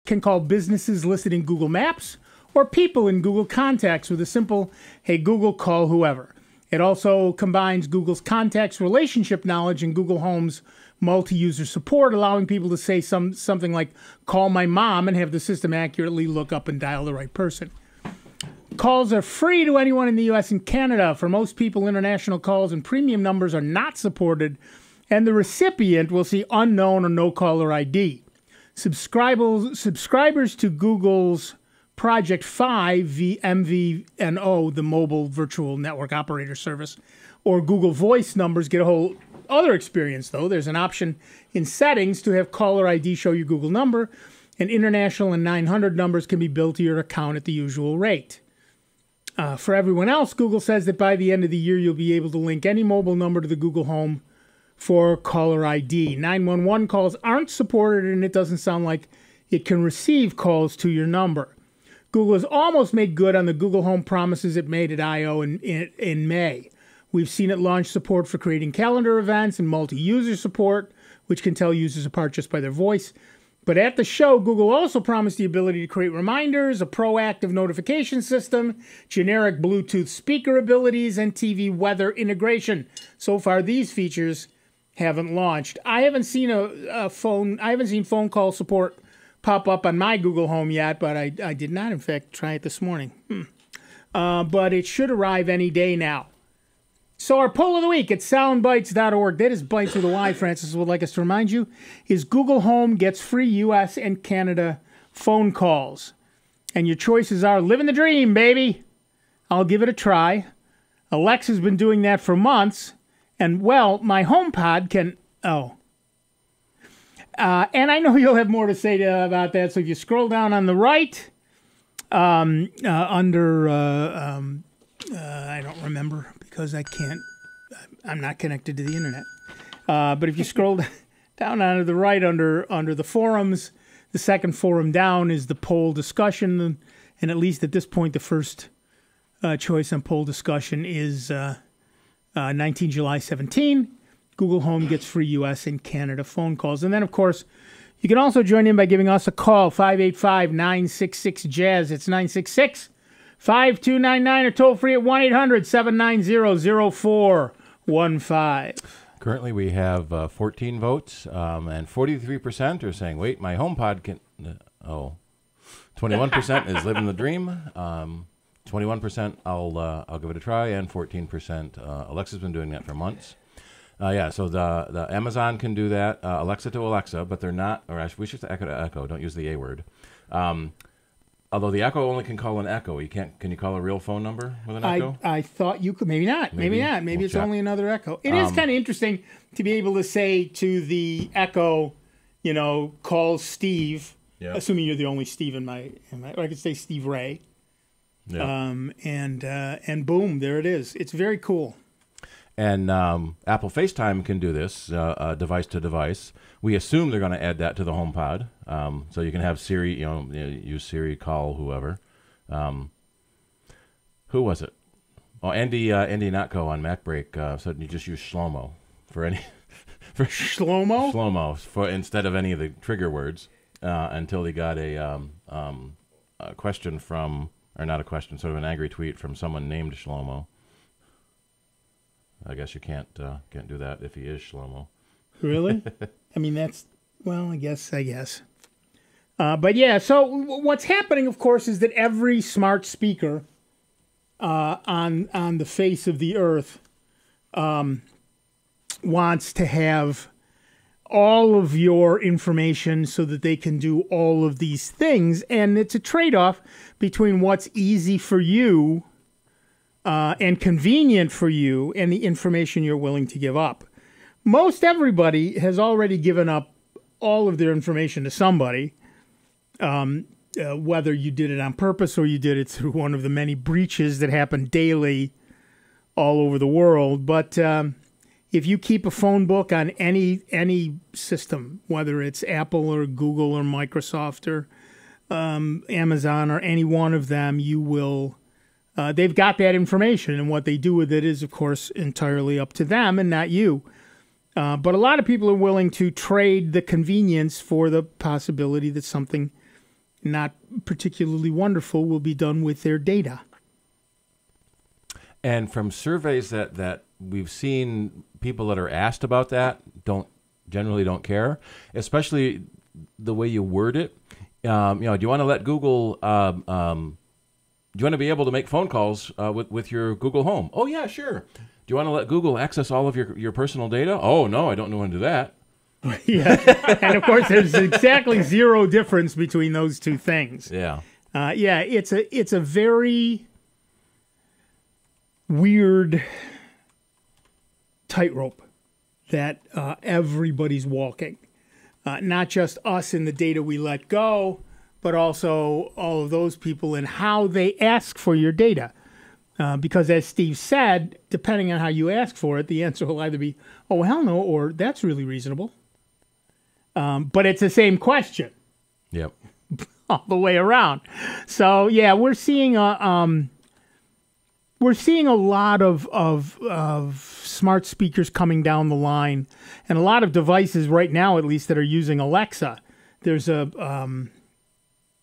can call businesses listed in Google Maps or people in Google Contacts with a simple, hey, Google, call whoever. It also combines Google's contacts relationship knowledge and Google Home's multi-user support, allowing people to say something like, call my mom, and have the system accurately look up and dial the right person. Calls are free to anyone in the U.S. and Canada. For most people, international calls and premium numbers are not supported, and the recipient will see unknown or no caller ID. Subscribers to Google's Project 5 MVNO, the Mobile Virtual Network Operator Service, or Google Voice numbers get a whole other experience, though. There's an option in settings to have caller ID show your Google number, and international and 900 numbers can be billed to your account at the usual rate. For everyone else, Google says that by the end of the year, you'll be able to link any mobile number to the Google Home for caller ID. 911 calls aren't supported, and it doesn't sound like it can receive calls to your number. Google has almost made good on the Google Home promises it made at I/O in May. We've seen it launch support for creating calendar events and multi-user support, which can tell users apart just by their voice. But at the show, Google also promised the ability to create reminders, a proactive notification system, generic Bluetooth speaker abilities, and TV weather integration. So far, these features haven't launched. I haven't seen phone call support pop up on my Google Home yet, but I did not, in fact, try it this morning. But it should arrive any day now. So our poll of the week at soundbytes.org, that is Bytes with a Y, Francis would like us to remind you, is Google Home gets free U.S. and Canada phone calls. And your choices are living the dream, baby. I'll give it a try. Alexa's been doing that for months. And, well, my HomePod can... and I know you'll have more to say about that. So if you scroll down on the right, I don't remember because I'm not connected to the internet. But if you scroll down onto the right under the forums, the second forum down is the poll discussion. And at least at this point, the first choice on poll discussion is 19 July 17. Google Home gets free U.S. and Canada phone calls. And then, of course, you can also join in by giving us a call, 585-966-JAZZ. It's 966-5299 or toll free at 1-800-790-0415. Currently, we have 14 votes, and 43% are saying, wait, my HomePod can... 21% is living the dream. 21% I'll give it a try, and 14% Alexa's been doing that for months. So the Amazon can do that, Alexa to Alexa, but they're not, or we should say Echo to Echo. Don't use the A word. Although the Echo only can call an Echo. Can you call a real phone number with an Echo? I thought you could. Maybe not. Maybe not. Maybe it's only another Echo. It is kind of interesting to be able to say to the Echo, call Steve, assuming you're the only Steve or I could say Steve Ray. Yeah. And boom, there it is. It's very cool. And Apple FaceTime can do this, device to device. We assume they're going to add that to the HomePod, so you can have Siri, use Siri, call whoever. Who was it? Oh, Andy Notco on MacBreak said you just use Shlomo for Shlomo? Shlomo for instead of any of the trigger words until he got a question from, or not a question, sort of an angry tweet from someone named Shlomo. I guess you can't do that if he is Shlomo. Really? I mean, I guess. But yeah, so what's happening, of course, is that every smart speaker on the face of the earth wants to have all of your information so that they can do all of these things. And it's a trade-off between what's easy for you and convenient for you and the information you're willing to give up. Most everybody has already given up all of their information to somebody, whether you did it on purpose or you did it through one of the many breaches that happen daily all over the world. But if you keep a phone book on any system, whether it's Apple or Google or Microsoft or Amazon or any one of them, you will... they've got that information, and what they do with it is, of course, entirely up to them and not you. But a lot of people are willing to trade the convenience for the possibility that something not particularly wonderful will be done with their data. And from surveys that we've seen, people that are asked about that generally don't care, especially the way you word it. Do you want to let Google? Do you want to be able to make phone calls with your Google Home? Oh yeah, sure. Do you want to let Google access all of your personal data? Oh no, I don't know when to do that. Yeah, and of course, there's exactly zero difference between those two things. Yeah, it's a very weird tightrope that everybody's walking. Not just us in the data we let go, but also all of those people and how they ask for your data. Because as Steve said, depending on how you ask for it, the answer will either be, oh, hell no, or that's really reasonable. But it's the same question. Yep. All the way around. So, yeah, we're seeing a lot of smart speakers coming down the line, and a lot of devices right now, at least, that are using Alexa. There's an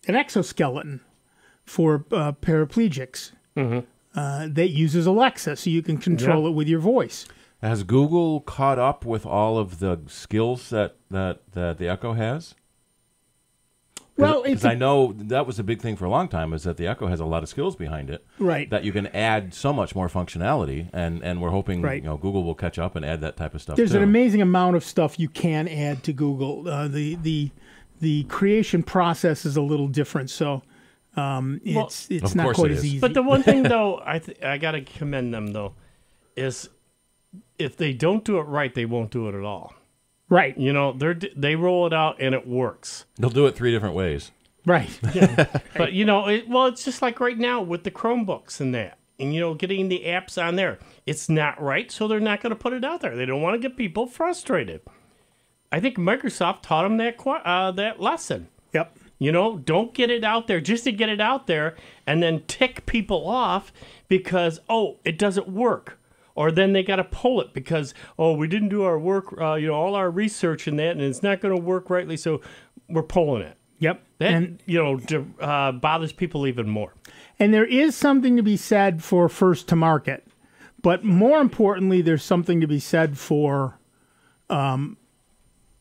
exoskeleton for paraplegics that uses Alexa, so you can control it with your voice. Has Google caught up with all of the skills that the Echo has? Well, because I know that was a big thing for a long time, is that the Echo has a lot of skills behind it, right? That you can add so much more functionality, and we're hoping Google will catch up and add that type of stuff. There's too. an amazing amount of stuff you can add to Google. The creation process is a little different, so it's not quite as easy. But the one thing though, I got to commend them though, is if they don't do it right, they won't do it at all. Right. They roll it out and it works. They'll do it 3 different ways. Right. Yeah. But, it's just like right now with the Chromebooks and that. And, getting the apps on there. It's not right, so they're not going to put it out there. They don't want to get people frustrated. I think Microsoft taught them that lesson. Yep. Don't get it out there just to get it out there and then tick people off because, it doesn't work. Or then they got to pull it because, we didn't do our work, all our research and that, and it's not going to work rightly, so we're pulling it. Yep. That, bothers people even more. And there is something to be said for first to market. But more importantly, there's something to be said for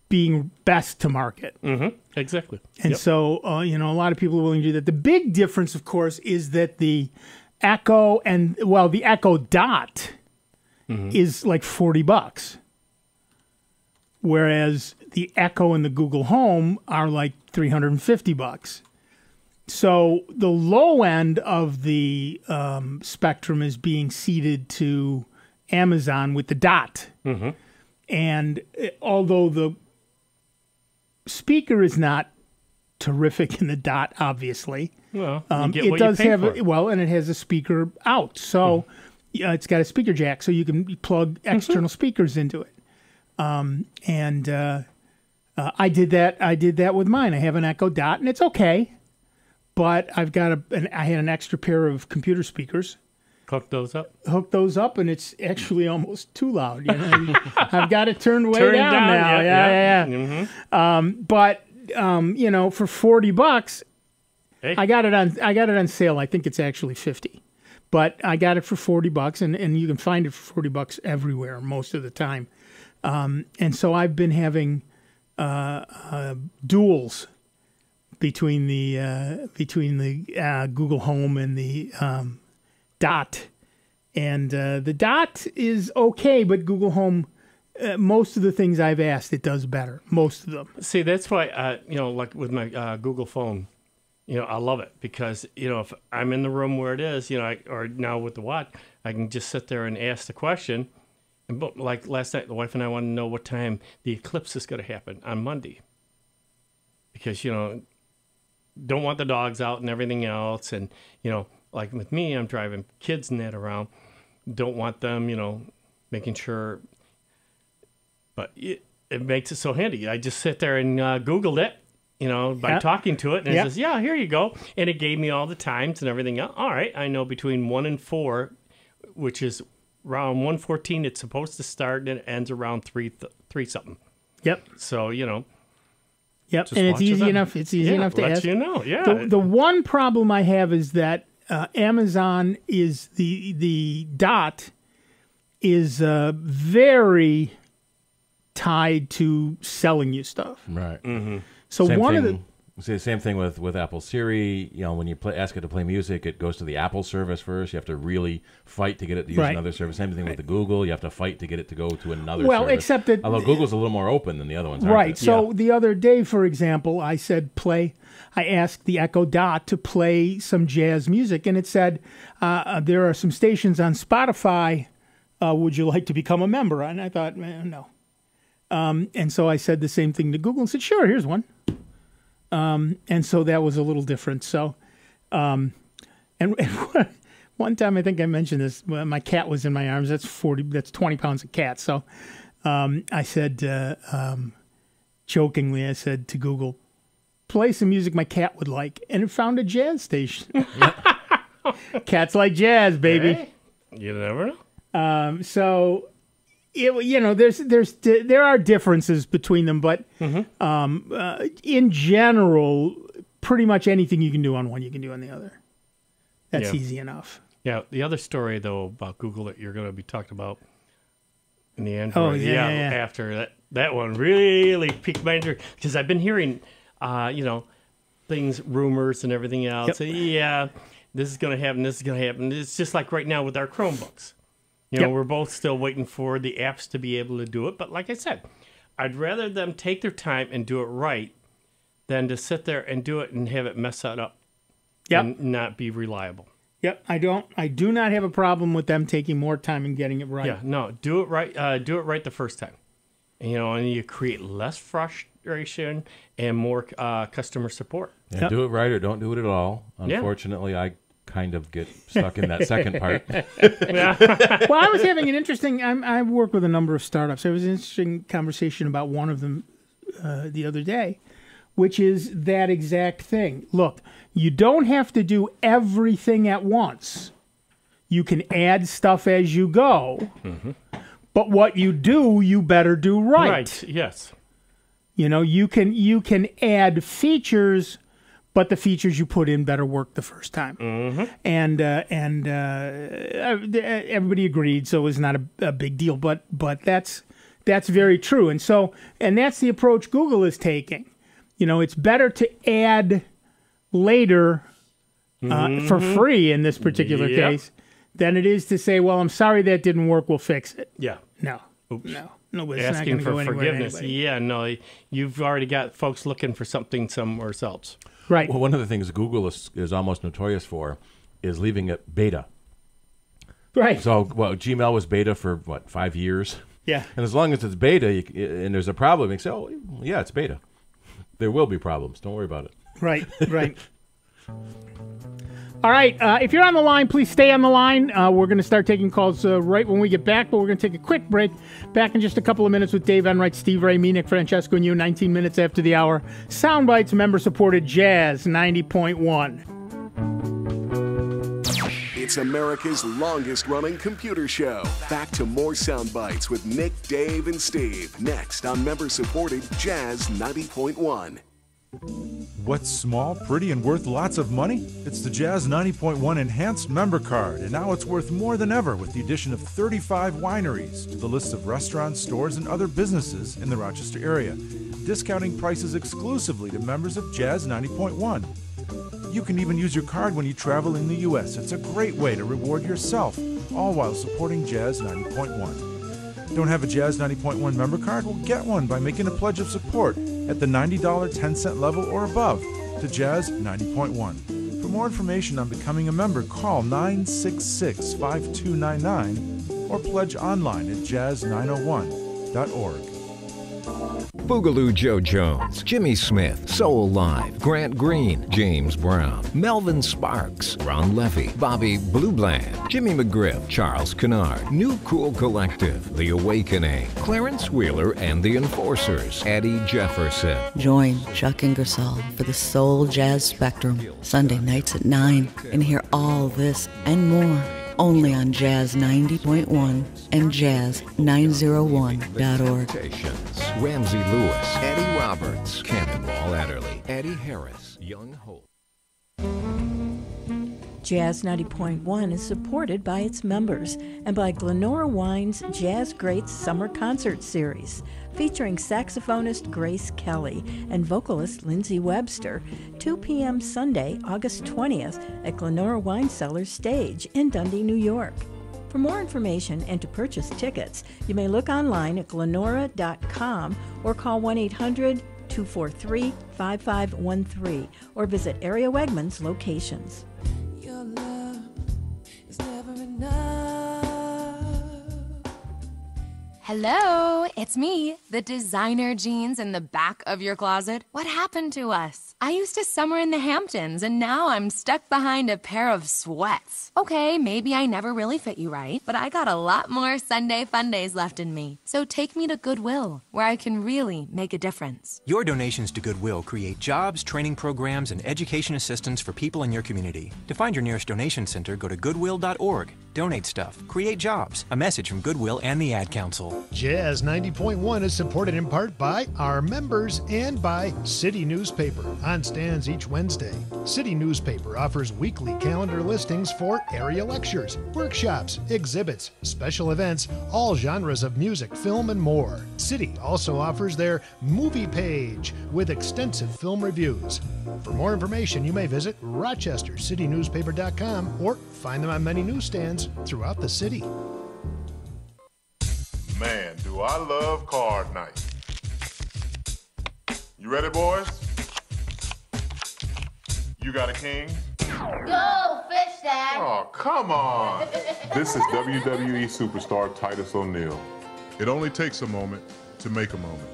being best to market. Mm-hmm. Exactly. And so, a lot of people are willing to do that. The big difference, of course, is that the Echo the Echo Dot is like $40, whereas the Echo and the Google Home are like $350. So the low end of the spectrum is being ceded to Amazon with the Dot. And although the speaker is not terrific in the Dot, obviously, well, it does have and it has a speaker out. So it's got a speaker jack, so you can plug external speakers into it. I did that with mine. I have an Echo Dot, and it's okay. But I had an extra pair of computer speakers. Hook those up, and it's actually almost too loud. I've got it turned way down now. Yeah. Mm-hmm. But for $40, hey. I got it on sale. I think it's actually $50. But I got it for $40, and you can find it for $40 everywhere most of the time. And so I've been having duels between the Google Home and the Dot. And the Dot is okay, but Google Home, most of the things I've asked, it does better. Most of them. See, that's why, like with my Google phone, I love it because, if I'm in the room where it is, or now with the watch, I can just sit there and ask the question. And like last night, the wife and I wanted to know what time the eclipse is going to happen on Monday. Because, don't want the dogs out and everything else. And, like with me, I'm driving kids and that around. Don't want them, making sure. But it makes it so handy. I just sit there and Googled it. By talking to it, and it says, "Yeah, here you go," and it gave me all the times and everything else. All right, I know between 1 and 4, which is around 1:14, it's supposed to start, and it ends around 3 something. Yep. So Yep, Just and it's watch it easy then. enough. It's easy enough to lets ask. you know. Yeah. The one problem I have is that Amazon is the dot is very tied to selling you stuff. Right. So Same thing with Apple Siri. You know, when you ask it to play music, it goes to the Apple service first. You have to really fight to get it to use Right. another service. Same thing with the Google. You have to fight to get it to go to another Well, service. except that although Google's a little more open than the other ones, aren't right. they? So the other day, for example, I asked the Echo Dot to play some jazz music, and it said there are some stations on Spotify. Would you like to become a member? And I thought, no. And so I said the same thing to Google and said, sure, here's one. And so that was a little different. So, and one time I think I mentioned this, my cat was in my arms. That's 20 pounds of cat. So, I said, jokingly, I said to Google, play some music my cat would like. And it found a jazz station. Cats like jazz, baby. Hey, you never know. So, there are differences between them, but in general, pretty much anything you can do on one, you can do on the other. That's easy enough. Yeah. The other story, though, about Google that you're going to be talking about in the Android. Oh, yeah. After that one really piqued my interest because I've been hearing, things, rumors and everything else. Yep. Yeah, this is going to happen. This is going to happen. It's just like right now with our Chromebooks. We're both still waiting for the apps to be able to do it. But like I said, I'd rather them take their time and do it right than to sit there and do it and have it mess that up and not be reliable. Yep, I do not have a problem with them taking more time and getting it right. Yeah, no, do it right. Do it right the first time. And you create less frustration and more customer support. Yeah, do it right or don't do it at all. Unfortunately, I kind of get stuck in that second part. Well, I was having an interesting. I work with a number of startups. There was an interesting conversation about one of them the other day, which is that exact thing. Look, you don't have to do everything at once. You can add stuff as you go, but what you do, you better do right. Right. Yes. You can add features. But the features you put in better work the first time, and everybody agreed, so it was not a big deal. But that's very true, and that's the approach Google is taking. It's better to add later for free in this particular case than it is to say, "Well, I'm sorry that didn't work. We'll fix it." Yeah. No. Nobody's Asking not for go forgiveness. Yeah. No, you've already got folks looking for something somewhere else. Right. Well, one of the things Google is almost notorious for is leaving it beta. Right. So, Gmail was beta for, 5 years? Yeah. And as long as it's beta and there's a problem, you say, oh, yeah, it's beta. There will be problems. Don't worry about it. Right. All right. If you're on the line, please stay on the line. We're going to start taking calls right when we get back, but we're going to take a quick break. Back in just a couple of minutes with Dave Enright, Steve Ray, me, Nick Francesco, and you, 19 minutes after the hour. Soundbites, member-supported Jazz 90.1. It's America's longest-running computer show. Back to more Soundbites with Nick, Dave, and Steve. Next on member-supported Jazz 90.1. What's small, pretty, and worth lots of money? It's the Jazz 90.1 Enhanced Member Card, and now it's worth more than ever with the addition of 35 wineries to the list of restaurants, stores, and other businesses in the Rochester area, discounting prices exclusively to members of Jazz 90.1. You can even use your card when you travel in the U.S. It's a great way to reward yourself, all while supporting Jazz 90.1. Don't have a Jazz 90.1 member card? Well, get one by making a pledge of support at the $90 10-cent level or above to Jazz 90.1. For more information on becoming a member, call 966-5299 or pledge online at jazz901.org. Boogaloo Joe Jones, Jimmy Smith, Soul Live, Grant Green, James Brown, Melvin Sparks, Ron Levy, Bobby Blue Bland, Jimmy McGriff, Charles Kennard, New Cool Collective, The Awakening, Clarence Wheeler and the Enforcers, Eddie Jefferson. Join Chuck Ingersoll for the Soul Jazz Spectrum, Sunday nights at 9, and hear all this and more Only on Jazz 90.1 and Jazz901.org. Ramsey Lewis, Eddie Roberts, Cannonball Adderley, Eddie Harris, Young Hope. Jazz 90.1 is supported by its members and by Glenora Wine's Jazz Greats Summer Concert Series, featuring saxophonist Grace Kelly and vocalist Lindsay Webster, 2 p.m. Sunday, August 20th at Glenora Wine Cellars Stage in Dundee, New York. For more information and to purchase tickets, you may look online at glenora.com or call 1-800-243-5513 or visit Area Wegmans locations. Your love is never enough. Hello, it's me, the designer jeans in the back of your closet. What happened to us? I used to summer in the Hamptons, and now I'm stuck behind a pair of sweats. Okay, maybe I never really fit you right, but I got a lot more Sunday fun days left in me. So take me to Goodwill, where I can really make a difference. Your donations to Goodwill create jobs, training programs, and education assistance for people in your community. To find your nearest donation center, go to goodwill.org. Donate stuff, create jobs. A message from Goodwill and the Ad Council. Jazz 90.1 is supported in part by our members and by City Newspaper, on stands each Wednesday. City Newspaper offers weekly calendar listings for area lectures, workshops, exhibits, special events, all genres of music, film, and more. City also offers their movie page with extensive film reviews. For more information, you may visit rochestercitynewspaper.com or find them on many newsstands throughout the city. Man, do I love card night. You ready, boys? You got a king? Go, fish dad! Oh, come on! This is WWE superstar Titus O'Neil. It only takes a moment to make a moment.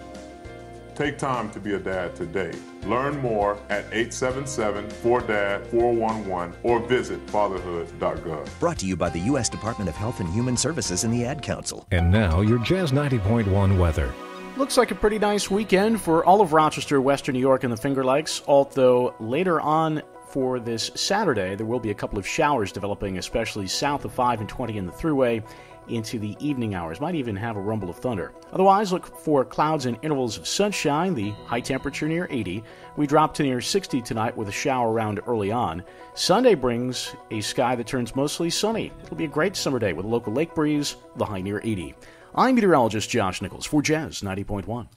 Take time to be a dad today. Learn more at 877-4DAD-411 or visit fatherhood.gov. Brought to you by the U.S. Department of Health and Human Services and the Ad Council. And now your Jazz 90.1 weather. Looks like a pretty nice weekend for all of Rochester, Western New York, and the Finger Lakes, although later on for this Saturday there will be a couple of showers developing, especially south of 5 and 20 in the Thruway into the evening hours. Might even have a rumble of thunder. Otherwise, look for clouds and intervals of sunshine, the high temperature near 80. We drop to near 60 tonight with a shower around early on. Sunday brings a sky that turns mostly sunny. It'll be a great summer day with a local lake breeze, the high near 80. I'm meteorologist Josh Nichols for Jazz 90.1.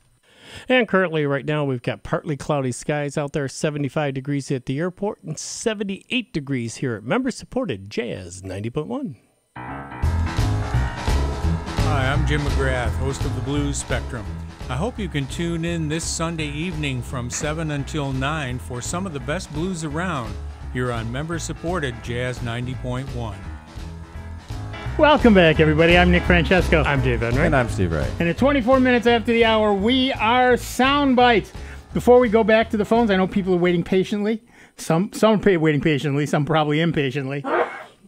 And currently, right now, we've got partly cloudy skies out there, 75 degrees at the airport, and 78 degrees here at member-supported Jazz 90.1. Hi, I'm Jim McGrath, host of the Blues Spectrum. I hope you can tune in this Sunday evening from 7 until 9 for some of the best blues around here on member-supported Jazz 90.1. Welcome back, everybody. I'm Nick Francesco. I'm Dave Enright. And I'm Steve Wright. And at 24 minutes after the hour, we are Sound Bytes. Before we go back to the phones, I know people are waiting patiently. Some are waiting patiently, some probably impatiently.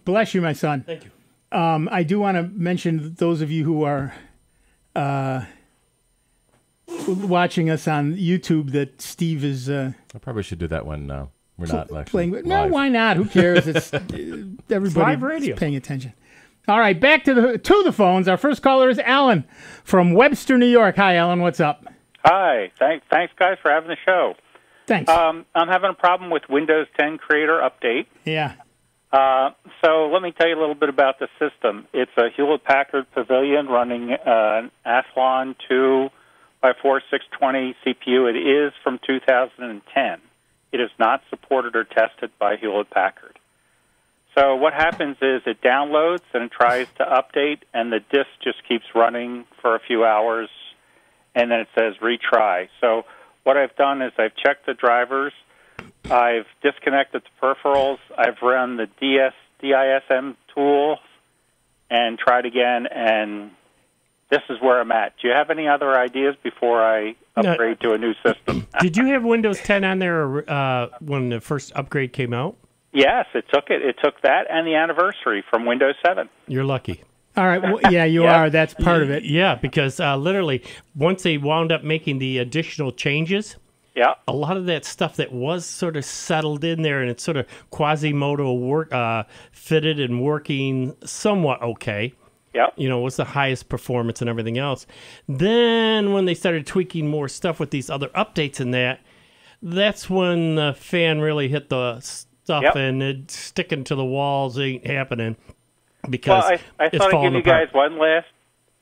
Bless you, my son. Thank you. I do want to mention those of you who are watching us on YouTube that Steve is. I probably should do that when we're not playing. live. No, why not? Who cares? It's everybody live radio. Paying attention. All right, back to the phones. Our first caller is Alan from Webster, New York. Hi, Alan. What's up? Hi. Thanks, guys, for having the show. Thanks. I'm having a problem with Windows 10 Creator Update. Yeah. So let me tell you a little bit about the system. It's a Hewlett-Packard Pavilion running an Athlon 2 by 4620 CPU. It is from 2010. It is not supported or tested by Hewlett-Packard. So what happens is it downloads and it tries to update, and the disk just keeps running for a few hours, and then it says retry. So what I've done is I've checked the drivers, I've disconnected the peripherals, I've run the DISM tool, and tried again, and this is where I'm at. Do you have any other ideas before I upgrade to a new system? Did you have Windows 10 on there when the first upgrade came out? Yes, it took it. It took that and the anniversary from Windows 7. You're lucky. All right. Well, yeah, you are. That's part of it. Yeah, because literally, once they wound up making the additional changes, Yeah. A lot of that stuff that was sort of settled in there and it's sort of Quasimodo fitted and working somewhat okay. Yep. Was the highest performance and everything else. Then when they started tweaking more stuff with these other updates and that's when the fan really hit the stuff and it sticking to the walls ain't happening because I it's thought I'd falling give you apart. guys one last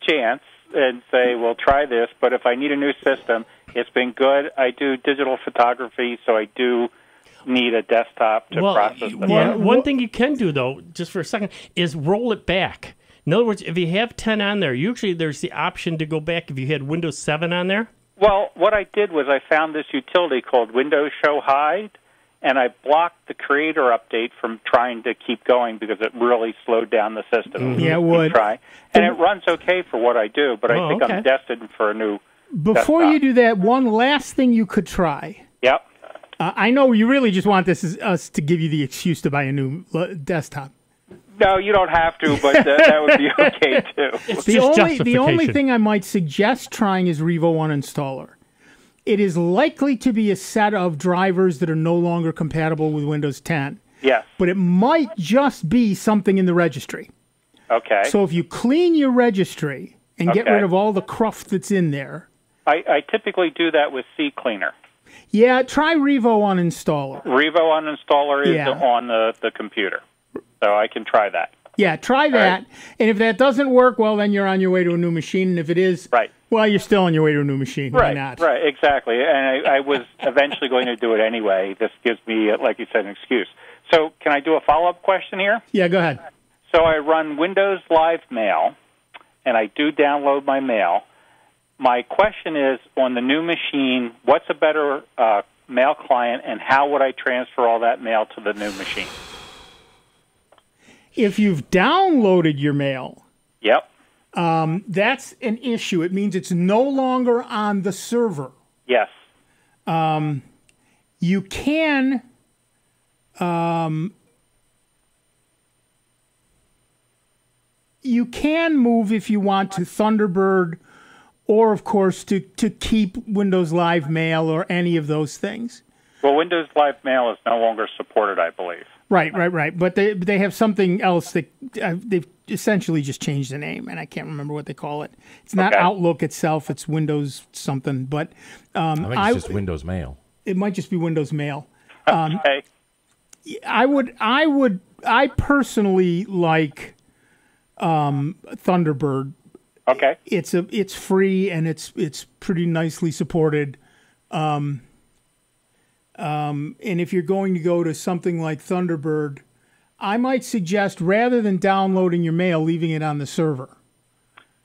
chance and say, well, try this, but if I need a new system, it's been good. I do digital photography, so I do need a desktop to process the one thing you can do, though, just for a second, is roll it back. In other words, if you have 10 on there, usually there's the option to go back if you had Windows 7 on there. Well, what I did was I found this utility called Windows Show Hide, and I blocked the Creator update from trying to keep going because it really slowed down the system. Yeah, it would. Try. And it runs okay for what I do, but I think okay. I'm destined for a new Before desktop. you do that, one last thing you could try. Yep. I know you really just want us to give you the excuse to buy a new desktop. No, you don't have to, but that would be okay, too. The only thing I might suggest trying is Revo Uninstaller. It is likely to be a set of drivers that are no longer compatible with Windows 10. Yes. But it might just be something in the registry. Okay. So if you clean your registry and get Okay. rid of all the cruft that's in there. I typically do that with CCleaner. Yeah, try Revo Uninstaller. Revo Uninstaller is Yeah. on the computer, so I can try that. Yeah, try that. And if that doesn't work, well, then you're on your way to a new machine. And if it is, well, you're still on your way to a new machine. Why not? Right, exactly. And I was eventually going to do it anyway. This gives me, like you said, an excuse. So can I do a follow-up question here? Yeah, go ahead. So I run Windows Live Mail, and I do download my mail. My question is, on the new machine, what's a better mail client, and how would I transfer all that mail to the new machine? If you've downloaded your mail, Yep. that's an issue. It means it's no longer on the server. Yes. You can move if you want to Thunderbird, or of course to keep Windows Live Mail or any of those things. Well, Windows Live Mail is no longer supported, I believe. Right. But they have something else that they've essentially just changed the name, and I can't remember what they call it. It's not Outlook itself; it's Windows something. But I think it's just Windows Mail. It might just be Windows Mail. Okay. I personally like Thunderbird. Okay. It's free and it's pretty nicely supported. And if you're going to go to something like Thunderbird, I might suggest rather than downloading your mail, leaving it on the server.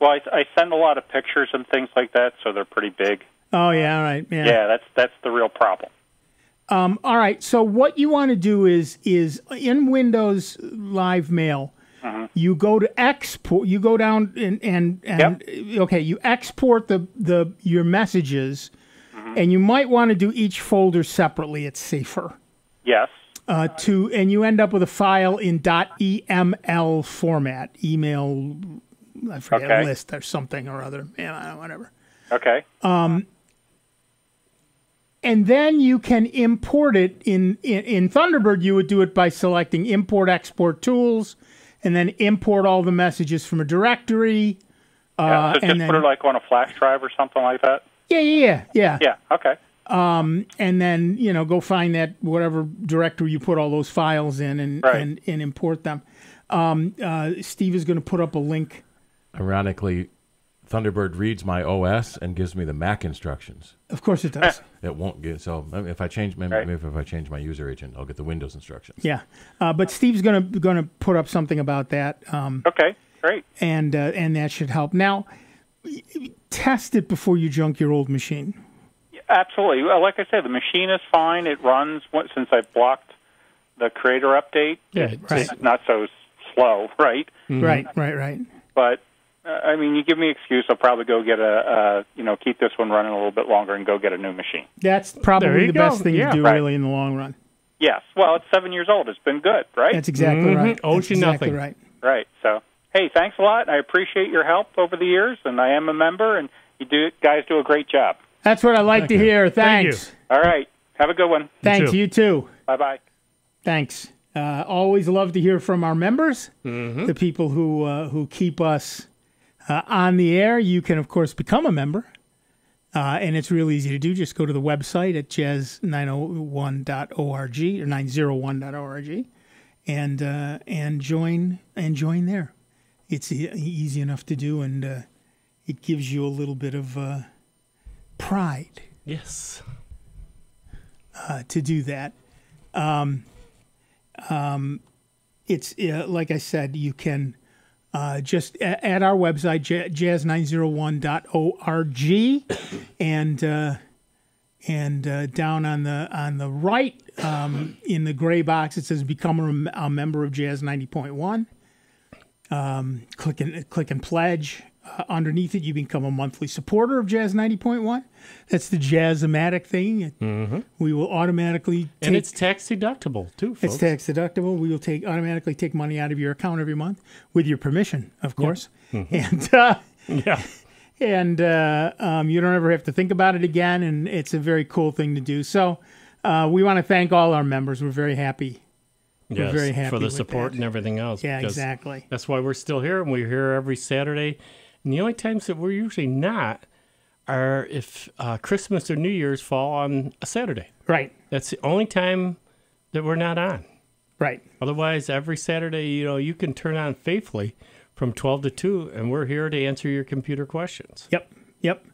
Well, I send a lot of pictures and things like that, so they're pretty big. Oh yeah, all right. Yeah, that's the real problem. All right. So what you want to do is in Windows Live Mail, you go to export. You go down and okay, you export your messages, and you might want to do each folder separately. It's safer. Yes. And you end up with a file in .eml format, email, I forget, list or something or other, whatever. Okay. And then you can import it in Thunderbird. You would do it by selecting Import Export Tools, and then import all the messages from a directory. So just put it like on a flash drive or something like that. Yeah. Yeah. Okay. And then go find that whatever directory you put all those files in and import them. Steve is going to put up a link. Ironically, Thunderbird reads my OS and gives me the Mac instructions. Of course it does. It won't get if I change maybe if I change my user agent, I'll get the Windows instructions. Yeah, but Steve's gonna put up something about that. Okay, great. And that should help. Now, test it before you junk your old machine. Absolutely. Well, like I said, the machine is fine. It runs since I blocked the Creator update. Yeah, it's not so slow, right? Mm-hmm. Right. But I mean, you give me an excuse, I'll probably go get keep this one running a little bit longer and go get a new machine. That's probably the best thing to do, really, in the long run. Yes. Well, it's 7 years old. It's been good, right? That's exactly right. Owes you nothing. Right. Right. So, hey, thanks a lot. I appreciate your help over the years, and I am a member, and you guys do a great job. That's what I like to hear. Thanks. All All right. Have a good one. Thanks. You too. Bye-bye. Thanks. Always love to hear from our members, the people who keep us on the air. You can, of course, become a member, and it's real easy to do. Just go to the website at jazz901.org or 901.org and join there. It's easy enough to do, and it gives you a little bit of pride. Yes. To do that. It's like I said, you can just at our website, jazz901.org, and down on the right in the gray box it says "Become a member of Jazz 90.1." Click and pledge. Underneath it, you become a monthly supporter of Jazz 90.1. That's the Jazz-O-Matic thing. We will automatically take... And it's tax deductible, too, folks. It's tax deductible. We will automatically take money out of your account every month, with your permission, of course. And and you don't ever have to think about it again, and it's a very cool thing to do. So we want to thank all our members. We're very happy. We're very happy for the with support that. and everything else. Yeah, because exactly. That's why we're still here, and we're here every Saturday. And the only times that we're usually not are if Christmas or New Year's fall on a Saturday. Right. That's the only time that we're not on. Right. Otherwise, every Saturday, you can turn on faithfully from 12 to 2, and we're here to answer your computer questions. Yep.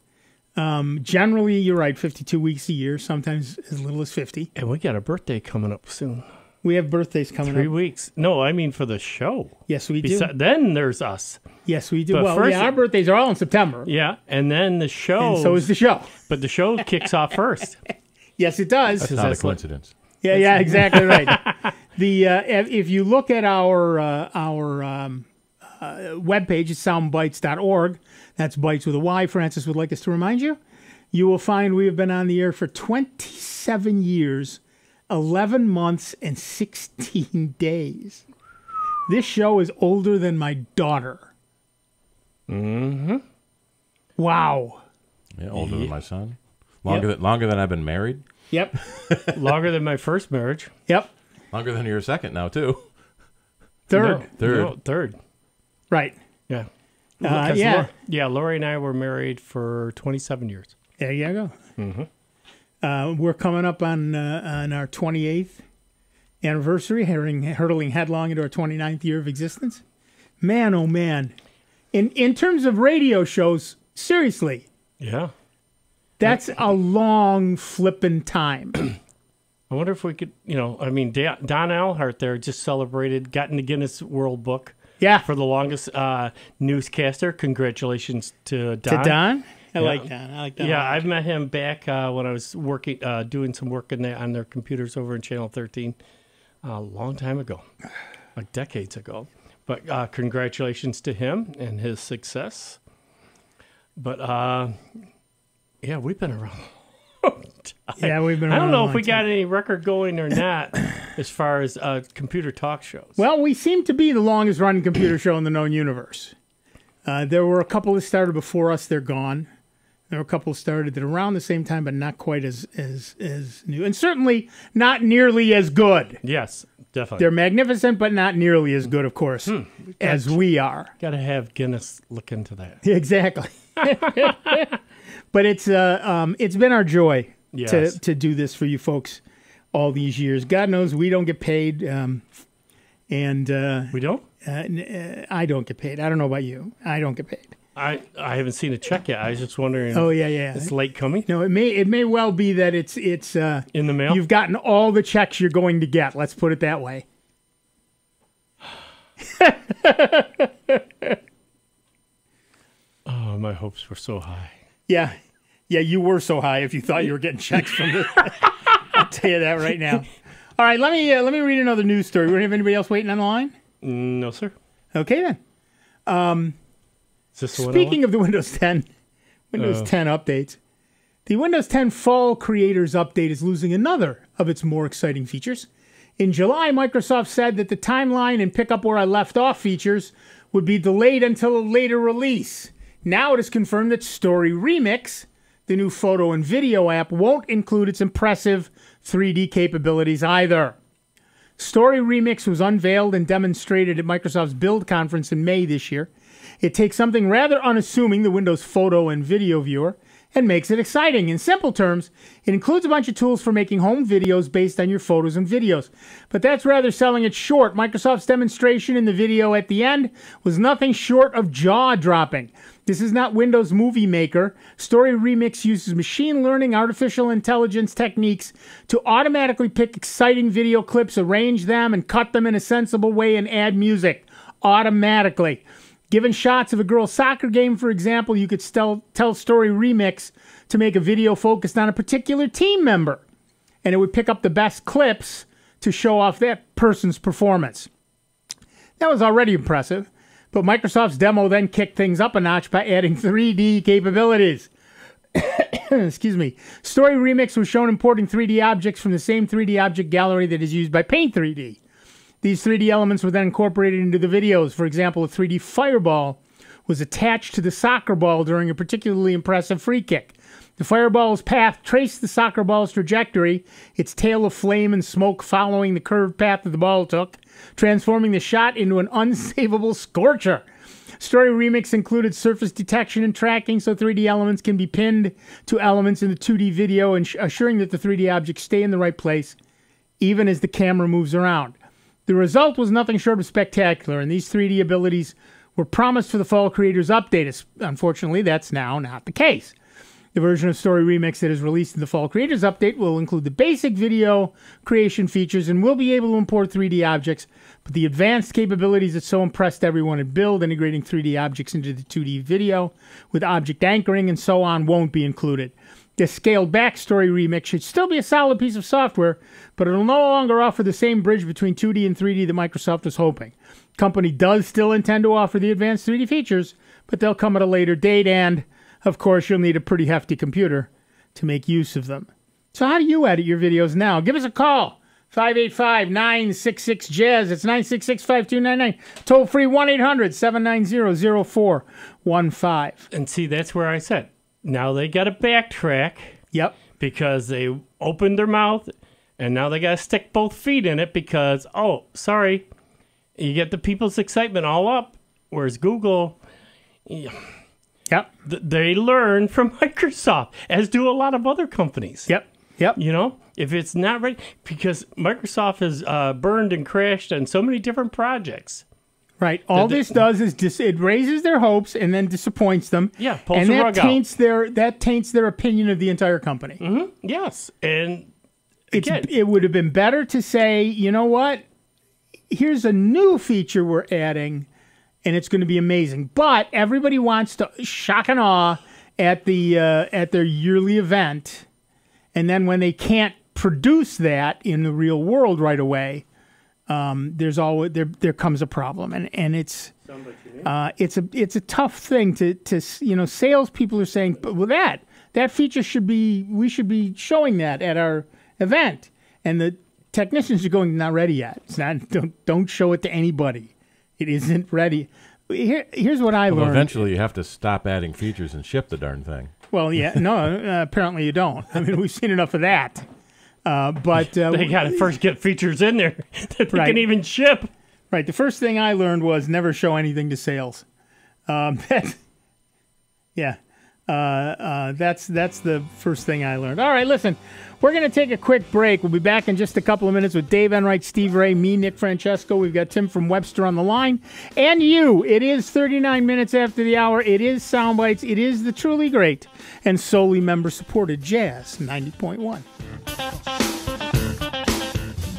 Generally, you're right, 52 weeks a year, sometimes as little as 50. And we got a birthday coming up soon. We have birthdays coming 3 up. weeks. No, I mean for the show. Yes, we do. Then there's us. Yes, we do. But Well, first, our birthdays are all in September. Yeah, and then the show. And so is the show. But the show kicks off first. Yes, it does. That's not a coincidence. Yeah, exactly right. If you look at our webpage, it's soundbytes.org. That's Bytes with a Y. Francis would like us to remind you. You will find we have been on the air for 27 years, 11 months, and 16 days. This show is older than my daughter. Mm-hmm. Wow. Yeah, older than my son. Longer than I've been married. Yep. Longer than my first marriage. Yep. Longer than your second now, too. Third. Third. Right. Yeah. Lori and I were married for 27 years. There you go. Mm-hmm. We're coming up on our 28th anniversary, hurtling headlong into our 29th year of existence. Man, oh man. In terms of radio shows, seriously. Yeah. That's a long flippin' time. I wonder if we could, Don Alhart there just celebrated, got in the Guinness World Book. Yeah. For the longest newscaster. Congratulations to Don. To Don? I like Don. Yeah, I've met him back when I was working, doing some work on their computers over in Channel 13 a long time ago, like decades ago. But congratulations to him and his success. But we've been around. Yeah, we've been around. I don't know a if we long got time. any record going or not as far as computer talk shows. Well, we seem to be the longest running computer show in the known universe. There were a couple that started before us. They're gone. There were a couple started at around the same time, but not quite as new. And certainly not nearly as good. Yes, definitely. They're magnificent, but not nearly as good, of course, as we are. Got to have Guinness look into that. Exactly. But it's been our joy to do this for you folks all these years. God knows we don't get paid. We don't? I don't get paid. I don't know about you. I don't get paid. I haven't seen a check yet. I was just wondering. Oh yeah. It's late coming. No, it may well be that it's in the mail. You've gotten all the checks you're going to get. Let's put it that way. Oh, my hopes were so high. Yeah, you were so high if you thought you were getting checks from this. I'll tell you that right now. All right, let me read another news story. We don't have anybody else waiting on the line? No, sir. Okay then. Speaking of the Windows 10 updates, the Windows 10 Fall Creators Update is losing another of its more exciting features. In July, Microsoft said that the timeline and pick up where I left off features would be delayed until a later release. Now it is confirmed that Story Remix, The new photo and video app won't include its impressive 3D capabilities either. Story Remix was unveiled and demonstrated at Microsoft's Build conference in May this year. It takes something rather unassuming, the Windows photo and video viewer, and makes it exciting. In simple terms, it includes a bunch of tools for making home videos based on your photos and videos. But that's rather selling it short. Microsoft's demonstration in the video at the end was nothing short of jaw-dropping. This is not Windows Movie Maker. Story Remix uses machine learning, artificial intelligence techniques to automatically pick exciting video clips, arrange them, and cut them in a sensible way and add music automatically. Given shots of a girls' soccer game, for example, you could tell Story Remix to make a video focused on a particular team member, and it would pick up the best clips to show off that person's performance. That was already impressive, but Microsoft's demo then kicked things up a notch by adding 3D capabilities. Excuse me. Story Remix was shown importing 3D objects from the same 3D object gallery that is used by Paint 3D. These 3D elements were then incorporated into the videos. For example, a 3D fireball was attached to the soccer ball during a particularly impressive free kick. The fireball's path traced the soccer ball's trajectory, its tail of flame and smoke following the curved path that the ball took, transforming the shot into an unsavable scorcher. Story Remix included surface detection and tracking so 3D elements can be pinned to elements in the 2D video, assuring that the 3D objects stay in the right place even as the camera moves around. The result was nothing short of spectacular, and these 3D abilities were promised for the Fall Creators Update. Unfortunately, that's now not the case. The version of Story Remix that is released in the Fall Creators Update will include the basic video creation features and will be able to import 3D objects, but the advanced capabilities that so impressed everyone at Build, integrating 3D objects into the 2D video with object anchoring and so on, won't be included. The scaled-back Story Remix should still be a solid piece of software, but it'll no longer offer the same bridge between 2D and 3D that Microsoft was hoping. The company does still intend to offer the advanced 3D features, but they'll come at a later date, and, of course, you'll need a pretty hefty computer to make use of them. So how do you edit your videos now? Give us a call. 585-966-JAZZ. It's 966-5299. Toll free 1-800-790-0415. And see, that's where I said, now they got to backtrack. Yep. Because they opened their mouth, and now they got to stick both feet in it because, oh, sorry, you get the people's excitement all up. Whereas Google, yep, they learn from Microsoft, as do a lot of other companies. Yep. Yep. You know, if it's not ready, because Microsoft has burned and crashed on so many different projects. Right. All this does is it raises their hopes and then disappoints them. Yeah, pulls and the that rug taints out. That taints their opinion of the entire company. Mm-hmm. Yes, and it would have been better to say, you know what? Here's a new feature we're adding, and it's going to be amazing. But everybody wants to shock and awe at their yearly event, and then when they can't produce that in the real world right away, there comes a problem, and it's a tough thing to salespeople are saying, but well, that feature we should be showing that at our event, and the technicians are going, not ready yet. It's not. Don't show it to anybody. It isn't ready. Here's what I learned. Eventually, you have to stop adding features and ship the darn thing. Well, yeah, no. Apparently, you don't. I mean, we've seen enough of that. But they got to first get features in there that they can even ship. Right. The first thing I learned was never show anything to sales. That's the first thing I learned. All right, listen, we're going to take a quick break. We'll be back in just a couple of minutes with Dave Enright, Steve Ray, me, Nick Francesco. We've got Tim from Webster on the line. And you. It is 39 minutes after the hour. It is Soundbites. It is the truly great and solely member-supported Jazz 90.1.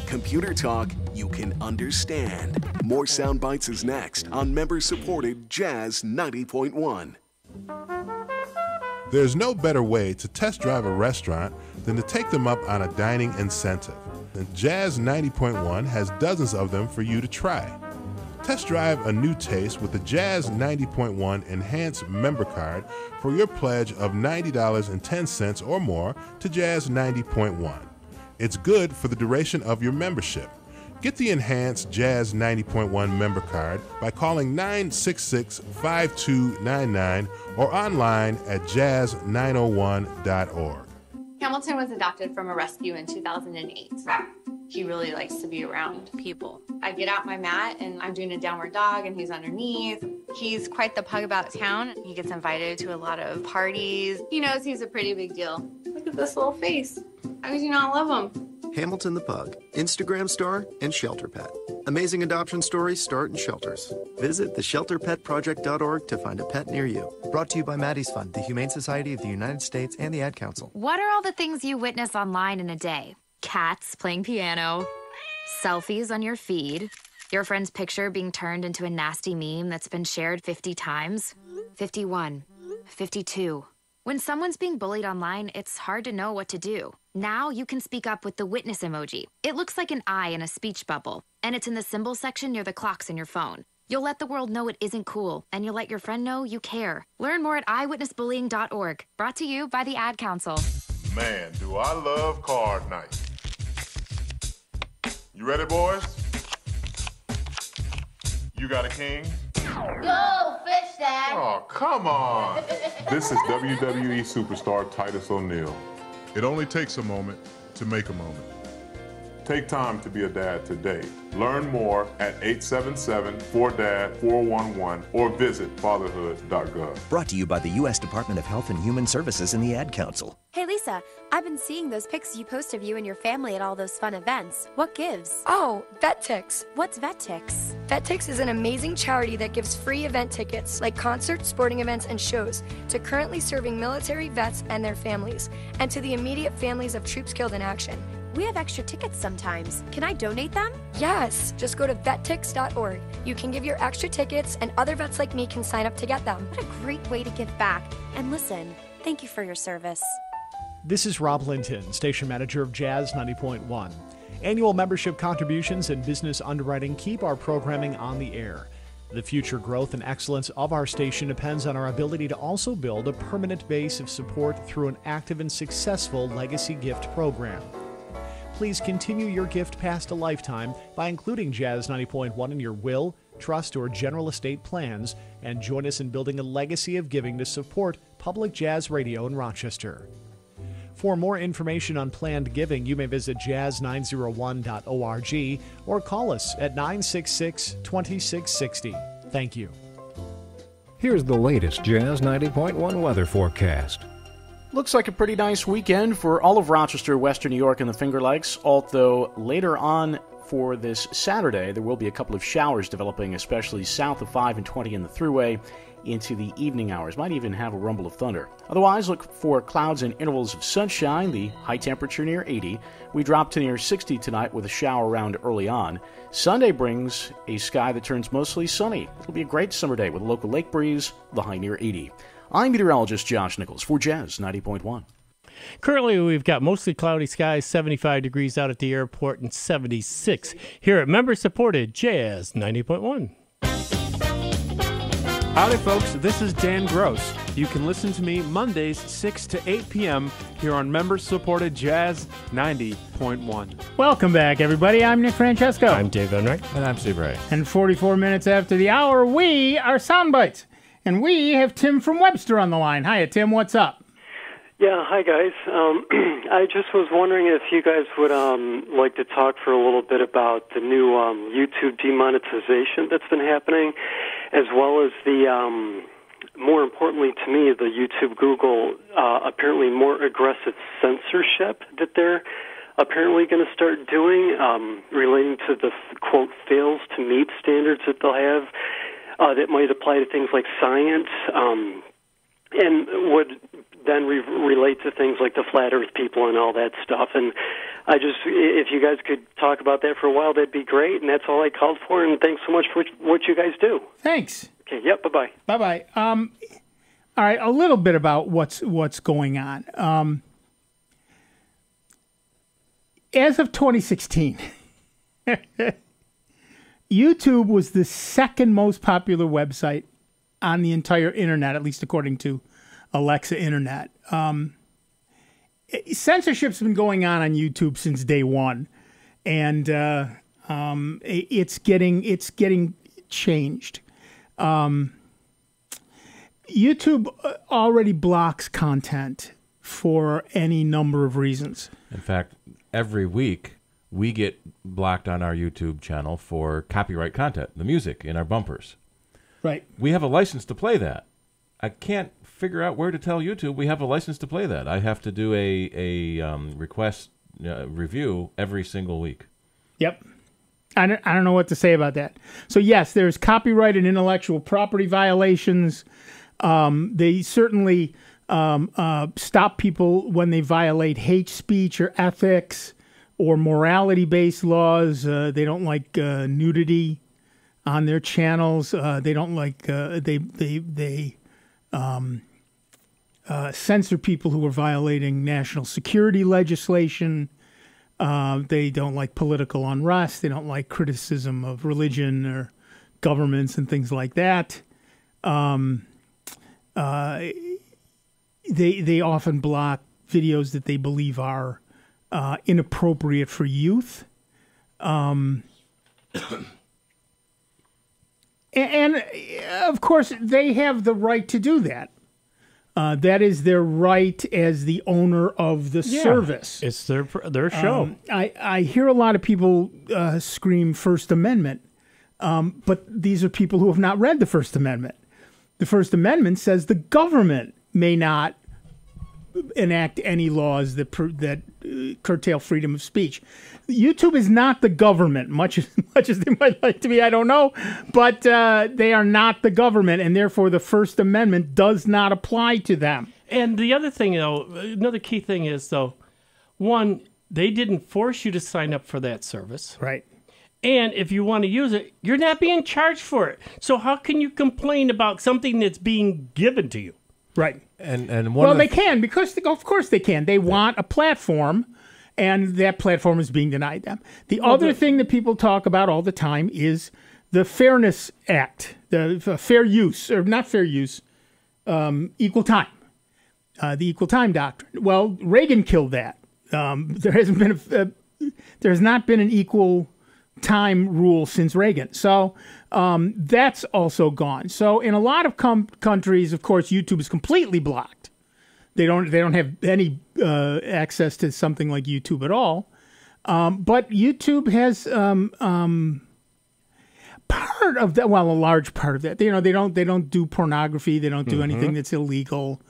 Computer talk you can understand. More Soundbites is next on member-supported Jazz 90.1. There's no better way to test drive a restaurant than to take them up on a dining incentive. And Jazz 90.1 has dozens of them for you to try. Test drive a new taste with the Jazz 90.1 Enhanced Member Card for your pledge of $90.10 or more to Jazz 90.1. It's good for the duration of your membership. Get the enhanced Jazz 90.1 member card by calling 966-5299 or online at jazz901.org. Hamilton was adopted from a rescue in 2008. He really likes to be around people. I get out my mat and I'm doing a downward dog and he's underneath. He's quite the pug about town. He gets invited to a lot of parties. He knows he's a pretty big deal. Look at this little face. How could you not love him? Hamilton the Pug, Instagram star and shelter pet. Amazing adoption stories start in shelters. Visit theshelterpetproject.org to find a pet near you. Brought to you by Maddie's Fund, the Humane Society of the United States, and the Ad Council. What are all the things you witness online in a day? Cats playing piano, selfies on your feed, your friend's picture being turned into a nasty meme that's been shared 50 times, 51, 52. When someone's being bullied online, it's hard to know what to do. Now you can speak up with the witness emoji. It looks like an eye in a speech bubble, and it's in the symbol section near the clocks in your phone. You'll let the world know it isn't cool, and you'll let your friend know you care. Learn more at eyewitnessbullying.org. Brought to you by the Ad Council. Man, do I love card night. You ready, boys? You got a king? Go fish, Dad. Oh, come on. This is WWE superstar Titus O'Neil. It only takes a moment to make a moment. Take time to be a dad today. Learn more at 877-4DAD-411 or visit fatherhood.gov. Brought to you by the U.S. Department of Health and Human Services and the Ad Council. Hey Lisa, I've been seeing those pics you post of you and your family at all those fun events. What gives? Oh, VetTix. What's VetTix? VetTix is an amazing charity that gives free event tickets, like concerts, sporting events, and shows, to currently serving military vets and their families, and to the immediate families of troops killed in action. We have extra tickets sometimes. Can I donate them? Yes, just go to vettix.org. You can give your extra tickets, and other vets like me can sign up to get them. What a great way to give back. And listen, thank you for your service. This is Rob Linton, station manager of Jazz 90.1. Annual membership contributions and business underwriting keep our programming on the air. The future growth and excellence of our station depends on our ability to also build a permanent base of support through an active and successful legacy gift program. Please continue your gift past a lifetime by including Jazz 90.1 in your will, trust, or general estate plans, and join us in building a legacy of giving to support public jazz radio in Rochester. For more information on planned giving, you may visit jazz901.org or call us at 966-2660. Thank you. Here's the latest Jazz 90.1 weather forecast. Looks like a pretty nice weekend for all of Rochester, Western New York, and the Finger Lakes, although later on for this Saturday, there will be a couple of showers developing, especially south of 5 and 20 in the Thruway into the evening hours. Might even have a rumble of thunder. Otherwise, look for clouds and intervals of sunshine, the high temperature near 80. We drop to near 60 tonight with a shower around early on. Sunday brings a sky that turns mostly sunny. It'll be a great summer day with a local lake breeze, the high near 80. I'm meteorologist Josh Nichols for Jazz 90.1. Currently, we've got mostly cloudy skies, 75 degrees out at the airport, and 76 here at member-supported Jazz 90.1. Howdy, folks. This is Dan Gross. You can listen to me Mondays, 6 to 8 p.m. here on member-supported Jazz 90.1. Welcome back, everybody. I'm Nick Francesco. I'm Dave Enright. And I'm Steve Ray. And 44 minutes after the hour, we are Soundbites. And we have Tim from Webster on the line. Hiya, Tim. What's up? Yeah, hi, guys. I just was wondering if you guys would like to talk for a little bit about the new YouTube demonetization that's been happening, as well as the, more importantly to me, the YouTube-Google apparently more aggressive censorship that they're apparently going to start doing relating to the, quote, fails to meet standards that they'll have that might apply to things like science and would then relate to things like the flat earth people and all that stuff. And I just, if you guys could talk about that for a while, that'd be great. And that's all I called for. And thanks so much for what you guys do. Thanks. Okay. Yep. Bye-bye. Bye-bye. All right. A little bit about what's going on. As of 2016, YouTube was the second most popular website on the entire internet, at least according to Alexa Internet. Censorship's been going on YouTube since day one, and It's getting changed. YouTube already blocks content for any number of reasons. In fact, every week we get blocked on our YouTube channel for copyright content, the music in our bumpers. Right. We have a license to play that. I can't figure out where to tell YouTube we have a license to play that. I have to do a request review every single week. Yep. I don't know what to say about that. So yes, there's copyright and intellectual property violations. They certainly stop people when they violate hate speech or ethics or morality-based laws. They don't like nudity on their channels. They don't like they censor people who are violating national security legislation. They don't like political unrest. They don't like criticism of religion or governments and things like that. They often block videos that they believe are inappropriate for youth. And of course, they have the right to do that. That is their right as the owner of the service. It's their show. I hear a lot of people scream First Amendment, but these are people who have not read the First Amendment. The First Amendment says the government may not enact any laws that curtail freedom of speech. YouTube is not the government, much as they might like to be. I don't know, but they are not the government, and therefore the First Amendment does not apply to them. And the other thing, though, another key thing is, though, one, they didn't force you to sign up for that service. Right. And if you want to use it, you're not being charged for it. So how can you complain about something that's being given to you? Right. And well, they can, because of course they can. They want a platform, and that platform is being denied them. The other thing that people talk about all the time is the Fairness Act, the fair use, or not fair use, equal time, the equal time doctrine. Well, Reagan killed that. There has not been an equal time rule since Reagan. So that's also gone. So in a lot of countries, of course, YouTube is completely blocked. They don't have any access to something like YouTube at all. But YouTube has part of that. Well, a large part of that. They don't do pornography. They don't do anything that's illegal.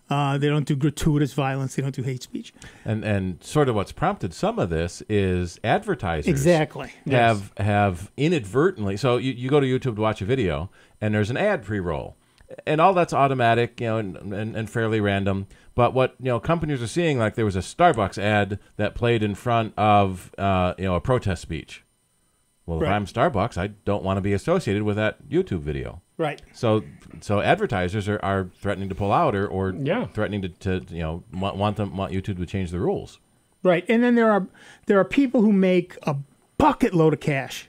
They don't do gratuitous violence. They don't do hate speech. And sort of what's prompted some of this is advertisers exactly have inadvertently. So you go to YouTube to watch a video, and there's an ad pre-roll, and all that's automatic, and fairly random. But what companies are seeing, like there was a Starbucks ad that played in front of a protest speech. Well, if I'm Starbucks, I don't want to be associated with that YouTube video. Right. So advertisers are threatening to pull out or threatening to want YouTube to change the rules. Right. And then there are people who make a bucket load of cash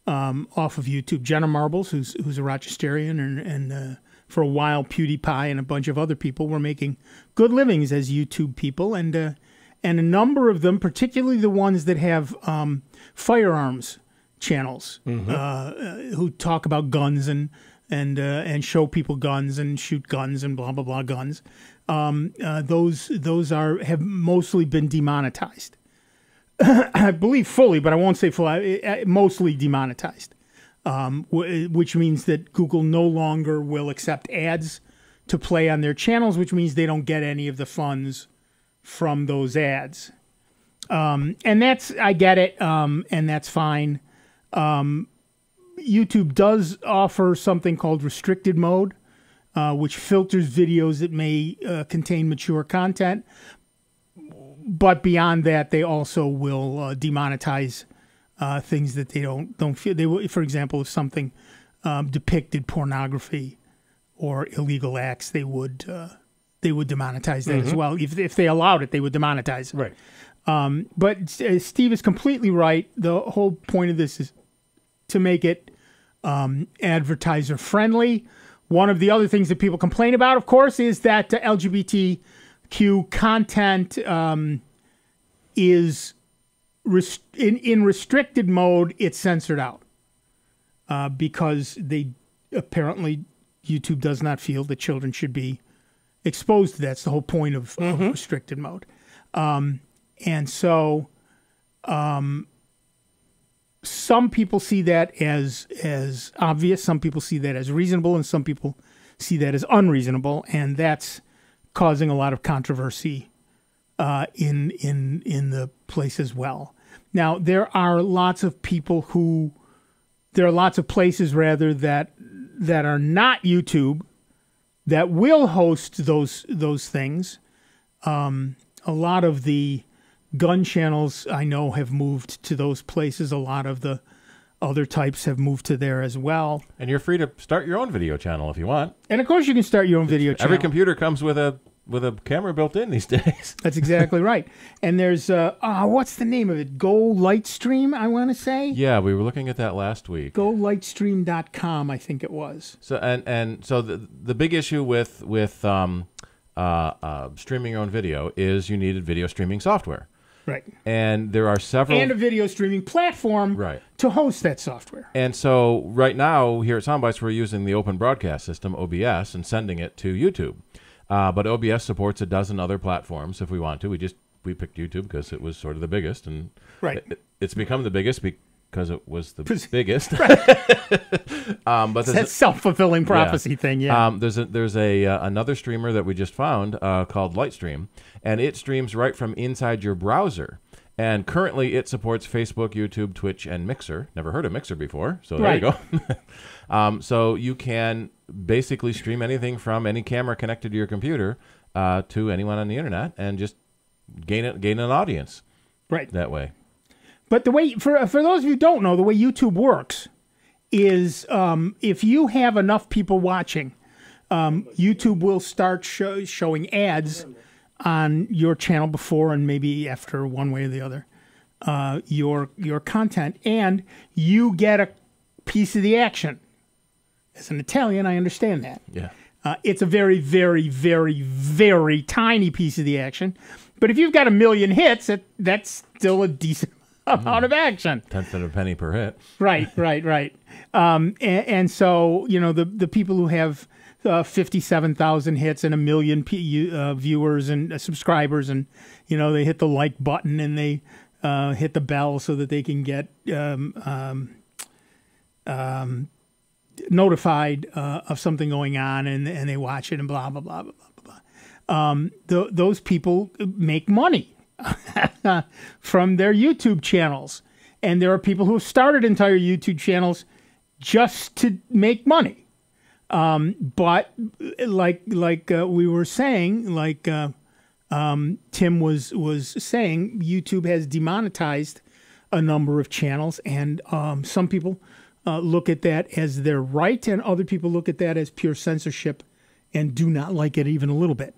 off of YouTube. Jenna Marbles, who's a Rochesterian, and for a while PewDiePie and a bunch of other people were making good livings as YouTube people, and a number of them, particularly the ones that have firearms channels, who talk about guns and show people guns and shoot guns and blah blah blah guns. Those have mostly been demonetized. I believe fully, but I won't say fully. Mostly demonetized, which means that Google no longer will accept ads to play on their channels, which means they don't get any of the funds from those ads. And that's, I get it, and that's fine. YouTube does offer something called restricted mode, which filters videos that may contain mature content. But beyond that, they also will demonetize things that they don't feel. They will, for example, if something depicted pornography or illegal acts, they would demonetize that as well. If they allowed it, they would demonetize it. Right. But Steve is completely right. The whole point of this is to make it advertiser friendly. One of the other things that people complain about, of course, is that LGBTQ content is in restricted mode, it's censored out because they apparently YouTube does not feel that children should be exposed to that. That's the whole point of restricted mode. And so some people see that as obvious, some people see that as reasonable, and some people see that as unreasonable, and that's causing a lot of controversy in the place as well. Now, there are lots of places rather that are not YouTube that will host those things. A lot of the gun channels I know have moved to those places. A lot of the other types have moved to there as well. And you're free to start your own video channel if you want. And of course you can start your own video channel. Every computer comes with a camera built in these days. That's exactly right. And there's what's the name of it? Go Lightstream, I want to say. Yeah, we were looking at that last week. GoLightstream.com, I think it was. So and so the big issue with streaming your own video is you needed video streaming software. Right. And there are several... And a video streaming platform to host that software. And so right now, here at Soundbites, we're using the Open Broadcast System, OBS, and sending it to YouTube. But OBS supports a dozen other platforms if we want to. We picked YouTube because it was sort of the biggest. And it's become the biggest because it was the biggest. But it's that self-fulfilling prophecy thing, yeah. There's another streamer that we just found called Lightstream, and it streams right from inside your browser. And currently it supports Facebook, YouTube, Twitch, and Mixer. Never heard of Mixer before, so there you go. So you can basically stream anything from any camera connected to your computer to anyone on the internet and just gain an audience that way. But the way, for those of you who don't know, the way YouTube works is if you have enough people watching, YouTube will start showing ads on your channel before and maybe after, one way or the other, your content, and you get a piece of the action. As an Italian, I understand that. Yeah. It's a very, very, very, very tiny piece of the action. But if you've got 1 million hits, that's still a decent amount of action. 10th of a penny per hit. Right. And so, the people who have 57,000 hits and 1 million viewers and subscribers, and, they hit the like button and they hit the bell so that they can get notified of something going on, and they watch it and blah, blah, blah, blah, blah, blah. Those people make money from their YouTube channels. And there are people who have started entire YouTube channels just to make money. But like we were saying, Tim was saying, YouTube has demonetized a number of channels, and some people look at that as their right, and other people look at that as pure censorship and do not like it even a little bit.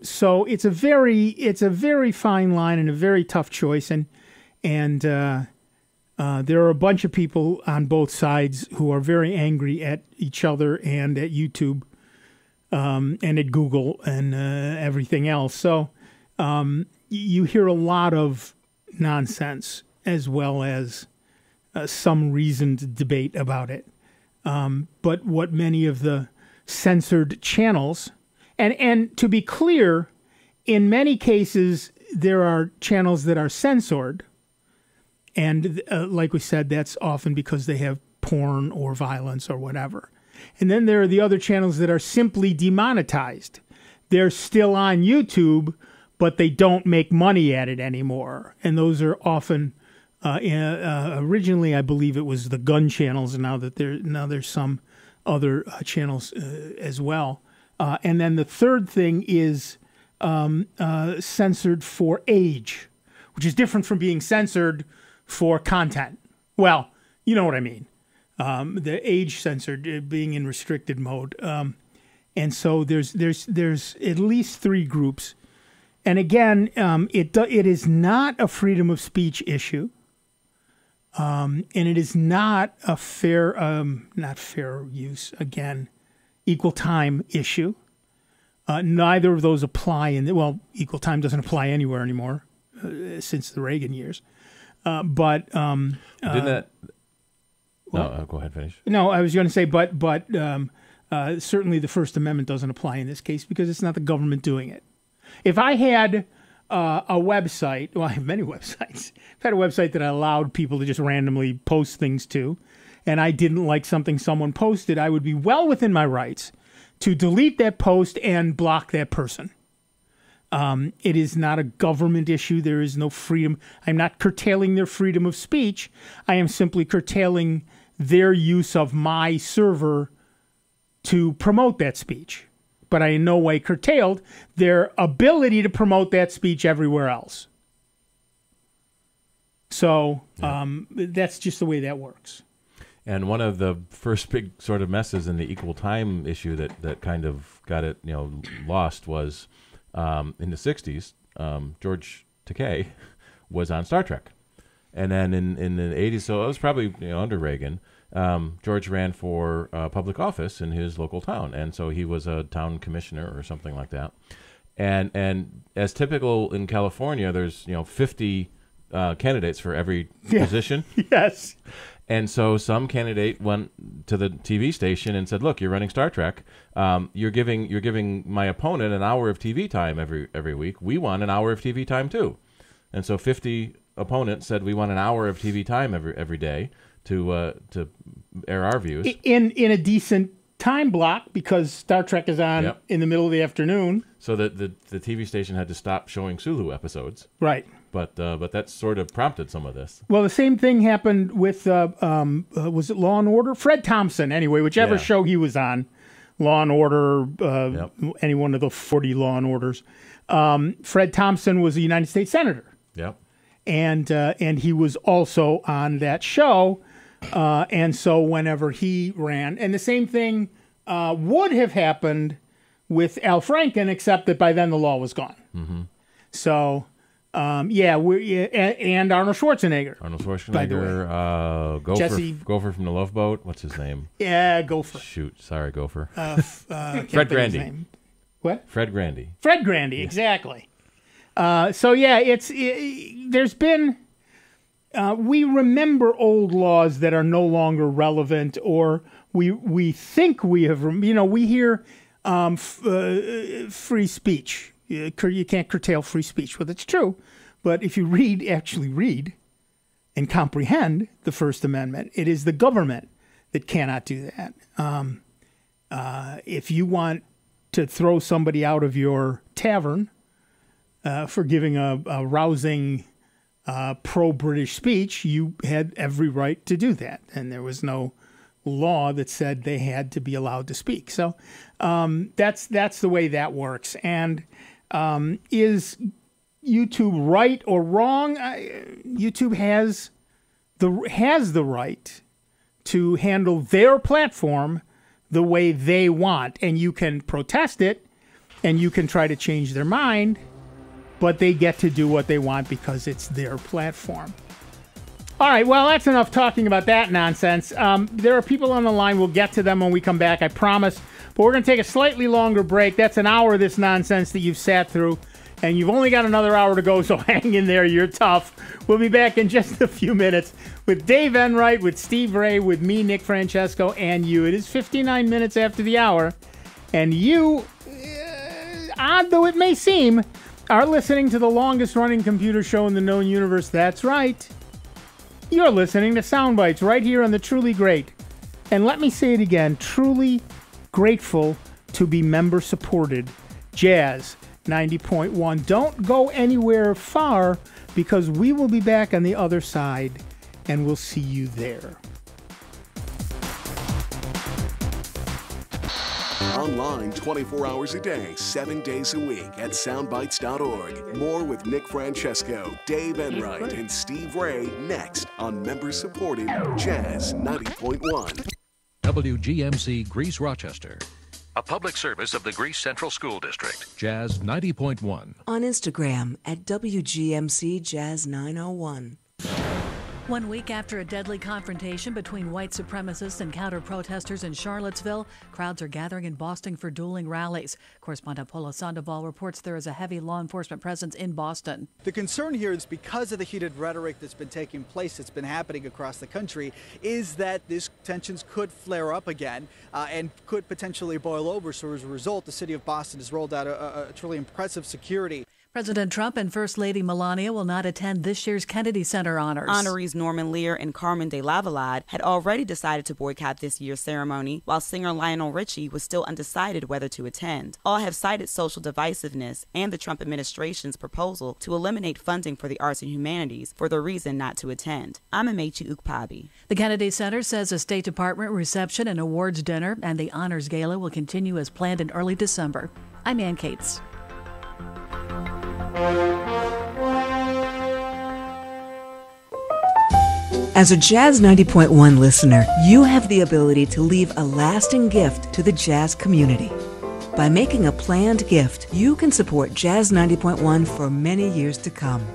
So it's a very fine line and a very tough choice, and there are a bunch of people on both sides who are very angry at each other and at YouTube and at Google and everything else. So you hear a lot of nonsense as well as some reasoned debate about it. But what many of the censored channels, and to be clear, in many cases there are channels that are censored, and like we said, that's often because they have porn or violence or whatever. And then there are the other channels that are simply demonetized. They're still on YouTube, but they don't make money at it anymore. And those are often, originally I believe it was the gun channels, and now there's some other channels as well. And then the third thing is censored for age, which is different from being censored for content. Well, you know what I mean. The age censored, being in restricted mode. And so there's at least 3 groups. And again, it is not a freedom of speech issue. And it is not a not fair use, again, equal time issue. Neither of those apply well, equal time doesn't apply anywhere anymore. since the Reagan years. But didn't that? No, go ahead, finish. No, I was going to say, but certainly the First Amendment doesn't apply in this case because it's not the government doing it. If I had a website, well, I have many websites. If I had a website that I allowed people to just randomly post things to, and I didn't like something someone posted, I would be well within my rights to delete that post and block that person. It is not a government issue. There is no freedom. I'm not curtailing their freedom of speech. I am simply curtailing their use of my server to promote that speech. But I in no way curtailed their ability to promote that speech everywhere else. So that's just the way that works. And one of the first big sort of messes in the equal time issue that kind of got it lost was in the 60s, George Takei was on Star Trek. And then in the 80s, so it was probably under Reagan, George ran for public office in his local town. And so he was a town commissioner or something like that. And as typical in California, there's 50 candidates for every position. Yes. And so some candidate went to the TV station and said, "Look, you're running Star Trek. You're giving my opponent an hour of TV time every week. We want an hour of TV time too." And so 50 opponents said, "We want an hour of TV time every day to air our views in a decent time block because Star Trek is on in the middle of the afternoon." So that the TV station had to stop showing Sulu episodes. Right. But that sort of prompted some of this. Well, the same thing happened with, was it Law & Order? Fred Thompson, anyway, whichever show he was on, Law & Order, any one of the 40 Law & Orders. Fred Thompson was a United States Senator. Yep. And he was also on that show. And so whenever he ran, and the same thing would have happened with Al Franken, except that by then the law was gone. Mm-hmm. So... and Arnold Schwarzenegger. By the way. Gopher from the Love Boat. What's his name? Yeah, Gopher. Shoot, sorry, Gopher. Fred Grandy. What? Fred Grandy. Fred Grandy, exactly. So yeah, there's been. We remember old laws that are no longer relevant, or we think we have. We hear free speech. You can't curtail free speech. Well, that's true. But if you actually read and comprehend the First Amendment, it is the government that cannot do that. If you want to throw somebody out of your tavern for giving a rousing pro-British speech, you had every right to do that. And there was no law that said they had to be allowed to speak. So that's the way that works. And is YouTube right or wrong? YouTube has the right to handle their platform the way they want, and you can protest it, and you can try to change their mind, but they get to do what they want because it's their platform. All right, well, that's enough talking about that nonsense. There are people on the line. We'll get to them when we come back, I promise. But we're going to take a slightly longer break. That's an hour of this nonsense that you've sat through, and you've only got another hour to go, so hang in there. You're tough. We'll be back in just a few minutes with Dave Enright, with Steve Ray, with me, Nick Francesco, and you. It is 59 minutes after the hour, and you, odd though it may seem, are listening to the longest-running computer show in the known universe. That's right. You're listening to Sound Bytes right here on the Truly Great. And let me say it again, truly grateful to be member-supported. Jazz 90.1. Don't go anywhere far because we will be back on the other side and we'll see you there. Online 24 hours a day, 7 days a week at soundbites.org. More with Nick Francesco, Dave Enright, and Steve Ray next on member-supported Jazz 90.1. WGMC Greece Rochester. A public service of the Greece Central School District. Jazz 90.1. On Instagram at WGMC Jazz 901. 1 week after a deadly confrontation between white supremacists and counter-protesters in Charlottesville, crowds are gathering in Boston for dueling rallies. Correspondent Paula Sandoval reports there is a heavy law enforcement presence in Boston. The concern here is because of the heated rhetoric that's been taking place, that's been happening across the country, is that these tensions could flare up again and could potentially boil over. So as a result, the city of Boston has rolled out a truly impressive security. President Trump and First Lady Melania will not attend this year's Kennedy Center honors. Honorees Norman Lear and Carmen de Lavalade had already decided to boycott this year's ceremony, while singer Lionel Richie was still undecided whether to attend. All have cited social divisiveness and the Trump administration's proposal to eliminate funding for the arts and humanities for the reason not to attend. I'm Amechi Ukpabi. The Kennedy Center says a State Department reception and awards dinner and the honors gala will continue as planned in early December. I'm Ann Cates. As a Jazz 90.1 listener, you have the ability to leave a lasting gift to the jazz community. By making a planned gift, you can support Jazz 90.1 for many years to come.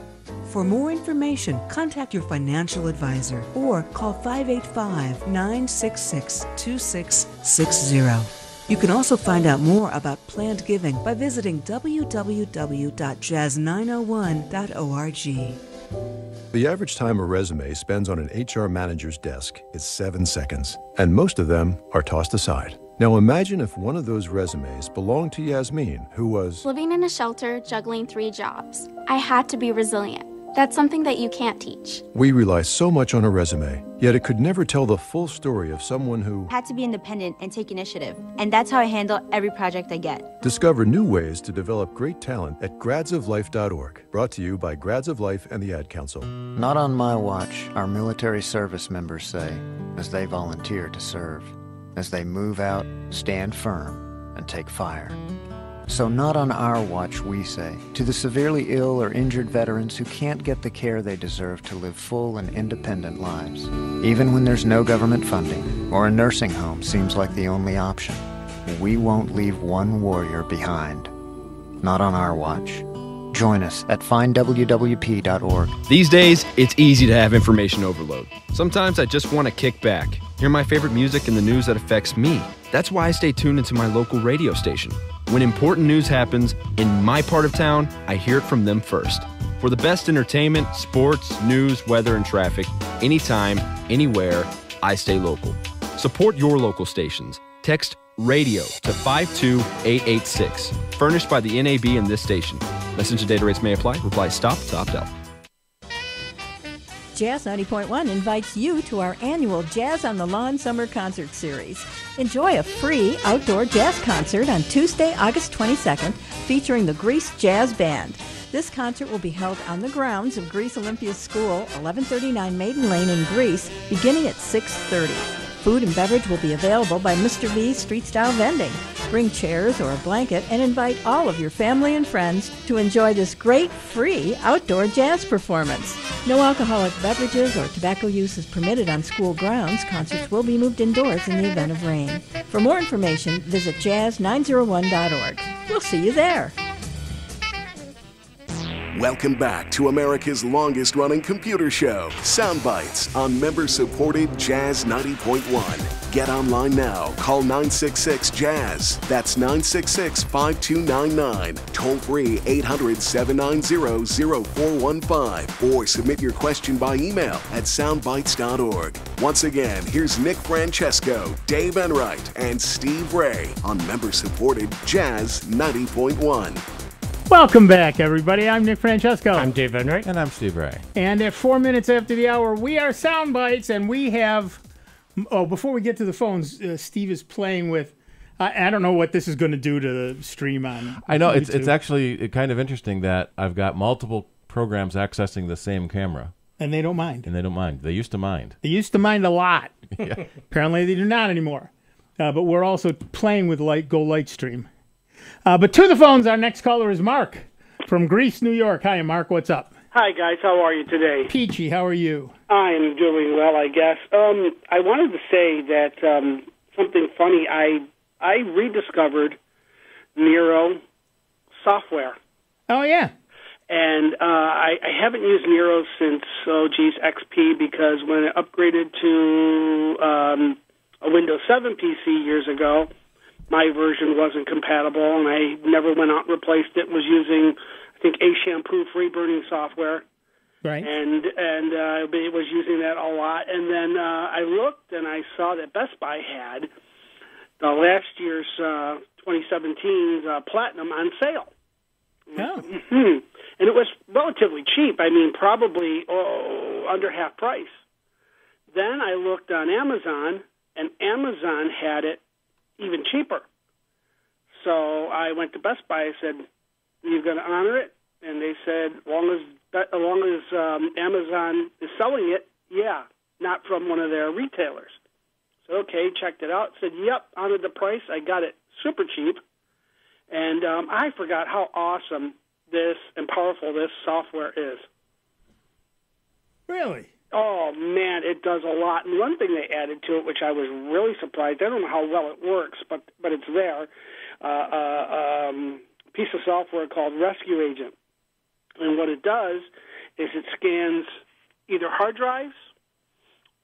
For more information, contact your financial advisor or call 585-966-2660. You can also find out more about planned giving by visiting www.jazz901.org. The average time a resume spends on an HR manager's desk is 7 seconds, and most of them are tossed aside. Now imagine if one of those resumes belonged to Yasmin, who was living in a shelter, juggling 3 jobs. I had to be resilient. That's something that you can't teach. We rely so much on a resume, yet it could never tell the full story of someone who had to be independent and take initiative. And that's how I handle every project I get. Discover new ways to develop great talent at gradsoflife.org. Brought to you by Grads of Life and the Ad Council. Not on my watch, our military service members say, as they volunteer to serve. As they move out, stand firm, and take fire. So not on our watch, we say, to the severely ill or injured veterans who can't get the care they deserve to live full and independent lives, even when there's no government funding or a nursing home seems like the only option. We won't leave one warrior behind. Not on our watch. Join us at findwwp.org. These days, it's easy to have information overload. Sometimes I just want to kick back, hear my favorite music and the news that affects me. That's why I stay tuned into my local radio station. When important news happens in my part of town, I hear it from them first. For the best entertainment, sports, news, weather, and traffic, anytime, anywhere, I stay local. Support your local stations. Text RADIO to 52886. Furnished by the NAB and this station. Message and data rates may apply. Reply STOP to opt out. Jazz 90.1 invites you to our annual Jazz on the Lawn Summer Concert Series. Enjoy a free outdoor jazz concert on Tuesday, August 22nd, featuring the Grease Jazz Band. This concert will be held on the grounds of Grease Olympia School, 1139 Maiden Lane in Grease, beginning at 6:30. Food and beverage will be available by Mr. V's Street Style Vending. Bring chairs or a blanket and invite all of your family and friends to enjoy this great free outdoor jazz performance. No alcoholic beverages or tobacco use is permitted on school grounds. Concerts will be moved indoors in the event of rain. For more information, visit jazz901.org. We'll see you there. Welcome back to America's longest-running computer show, Sound Bytes, on member-supported Jazz 90.1. Get online now. Call 966-JAZZ. That's 966-5299. Toll-free 800-790-0415. Or submit your question by email at soundbytes.org. Once again, here's Nick Francesco, Dave Enright, and Steve Ray on member-supported Jazz 90.1. Welcome back, everybody. I'm Nick Francesco. I'm Dave Enright. And I'm Steve Ray. And at 4 minutes after the hour, we are Sound Bytes, and we have... Oh, before we get to the phones, Steve is playing with... I don't know what this is going to do to the stream on I know. YouTube. It's actually kind of interesting that I've got multiple programs accessing the same camera. And they don't mind. They used to mind. They used to mind a lot. Yeah. Apparently they do not anymore. But we're also playing with Lightstream. But to the phones, our next caller is Mark from Greece, New York. Hi, Mark. What's up? Hi, guys. How are you today? Peachy. How are you? I'm doing well, I guess. I wanted to say that something funny. I rediscovered Miro software. Oh, yeah. And I haven't used Nero since, XP, because when it upgraded to a Windows 7 PC years ago, my version wasn't compatible, and I never went out and replaced it. Was using, I think, A-Shampoo free burning software. Right. And it was using that a lot. And then I looked, and I saw that Best Buy had the last year's 2017's Platinum on sale. Oh. Mm-hmm. And it was relatively cheap. I mean, probably under half price. Then I looked on Amazon, and Amazon had it even cheaper. So I went to Best Buy. I said, "Are you going to honor it?" And they said, as long as Amazon is selling it, yeah, not from one of their retailers. So, okay, checked it out. Said, yep, honored the price. I got it super cheap. And I forgot how awesome this and powerful this software is. Really? Oh, man, it does a lot. And one thing they added to it, which I was really surprised, I don't know how well it works, but it's there, piece of software called Rescue Agent. And what it does is it scans either hard drives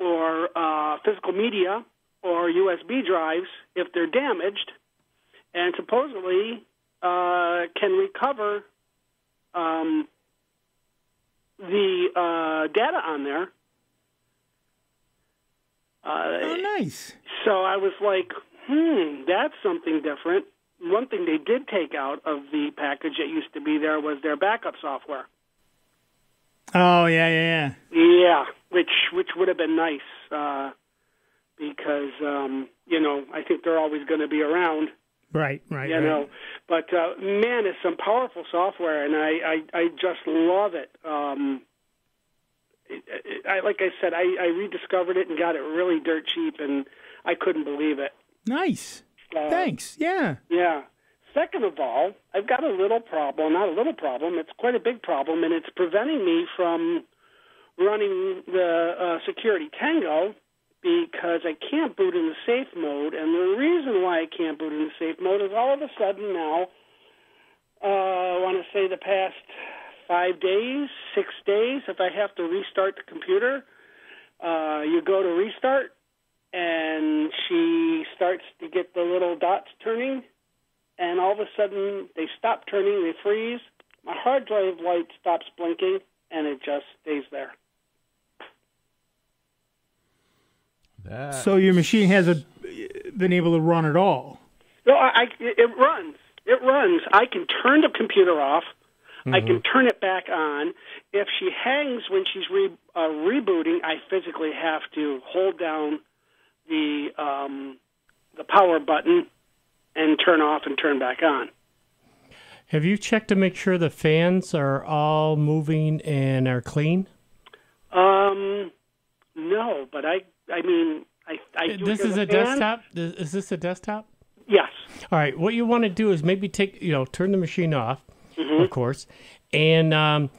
or physical media or USB drives if they're damaged, and supposedly can recover the data on there. Oh, nice. So I was like, that's something different. One thing they did take out of the package that used to be there was their backup software. Oh, yeah. Yeah, which would have been nice because, I think they're always going to be around. Right. You know, but man, it's some powerful software, and I just love it. Like I said, I rediscovered it and got it really dirt cheap, and I couldn't believe it. Nice. Thanks. Yeah. Yeah. Second of all, I've got a little problem. Not a little problem. It's quite a big problem, and it's preventing me from running the Security Tango because I can't boot in the safe mode. And the reason why I can't boot in the safe mode is all of a sudden now, I want to say the past 5 days, 6 days, if I have to restart the computer, you go to restart, and she starts to get the little dots turning, and all of a sudden they stop turning, they freeze. My hard drive light stops blinking, and it just stays there. So your machine hasn't been able to run at all? No, it runs. It runs. I can turn the computer off. I can turn it back on. If she hangs when she's rebooting, I physically have to hold down the power button and turn off and turn back on. Have you checked to make sure the fans are all moving and are clean? No, but I do. This is a desktop? Is this a desktop? Yes. All right. What you want to do is maybe turn the machine off, of course, and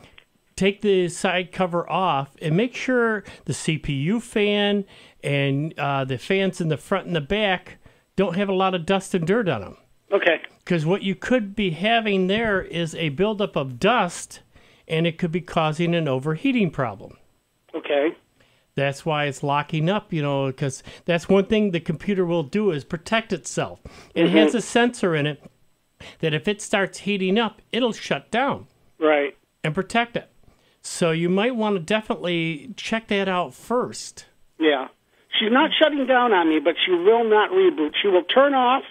take the side cover off and make sure the CPU fan and the fans in the front and the back don't have a lot of dust and dirt on them. Okay. Because what you could be having there is a buildup of dust, and it could be causing an overheating problem. Okay. That's why it's locking up, because that's one thing the computer will do is protect itself. It has a sensor in it that if it starts heating up, it'll shut down. Right. And protect it. So you might want to definitely check that out first. Yeah. She's not shutting down on me, but she will not reboot. She will turn off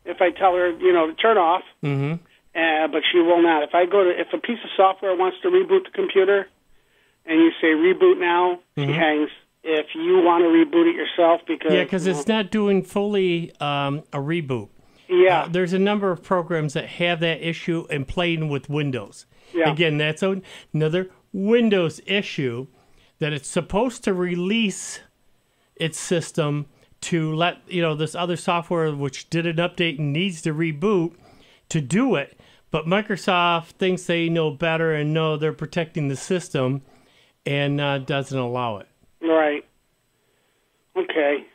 if I tell her, to turn off. But she will not. If a piece of software wants to reboot the computer, and you say reboot now, she hangs. If you want to reboot it yourself, because it's not doing fully a reboot. Yeah, there's a number of programs that have that issue and playing with Windows. Yeah. Again, that's another Windows issue that it's supposed to release its system to let this other software which did an update and needs to reboot to do it. But Microsoft thinks they know better and know they're protecting the system and doesn't allow it. Right. Okay.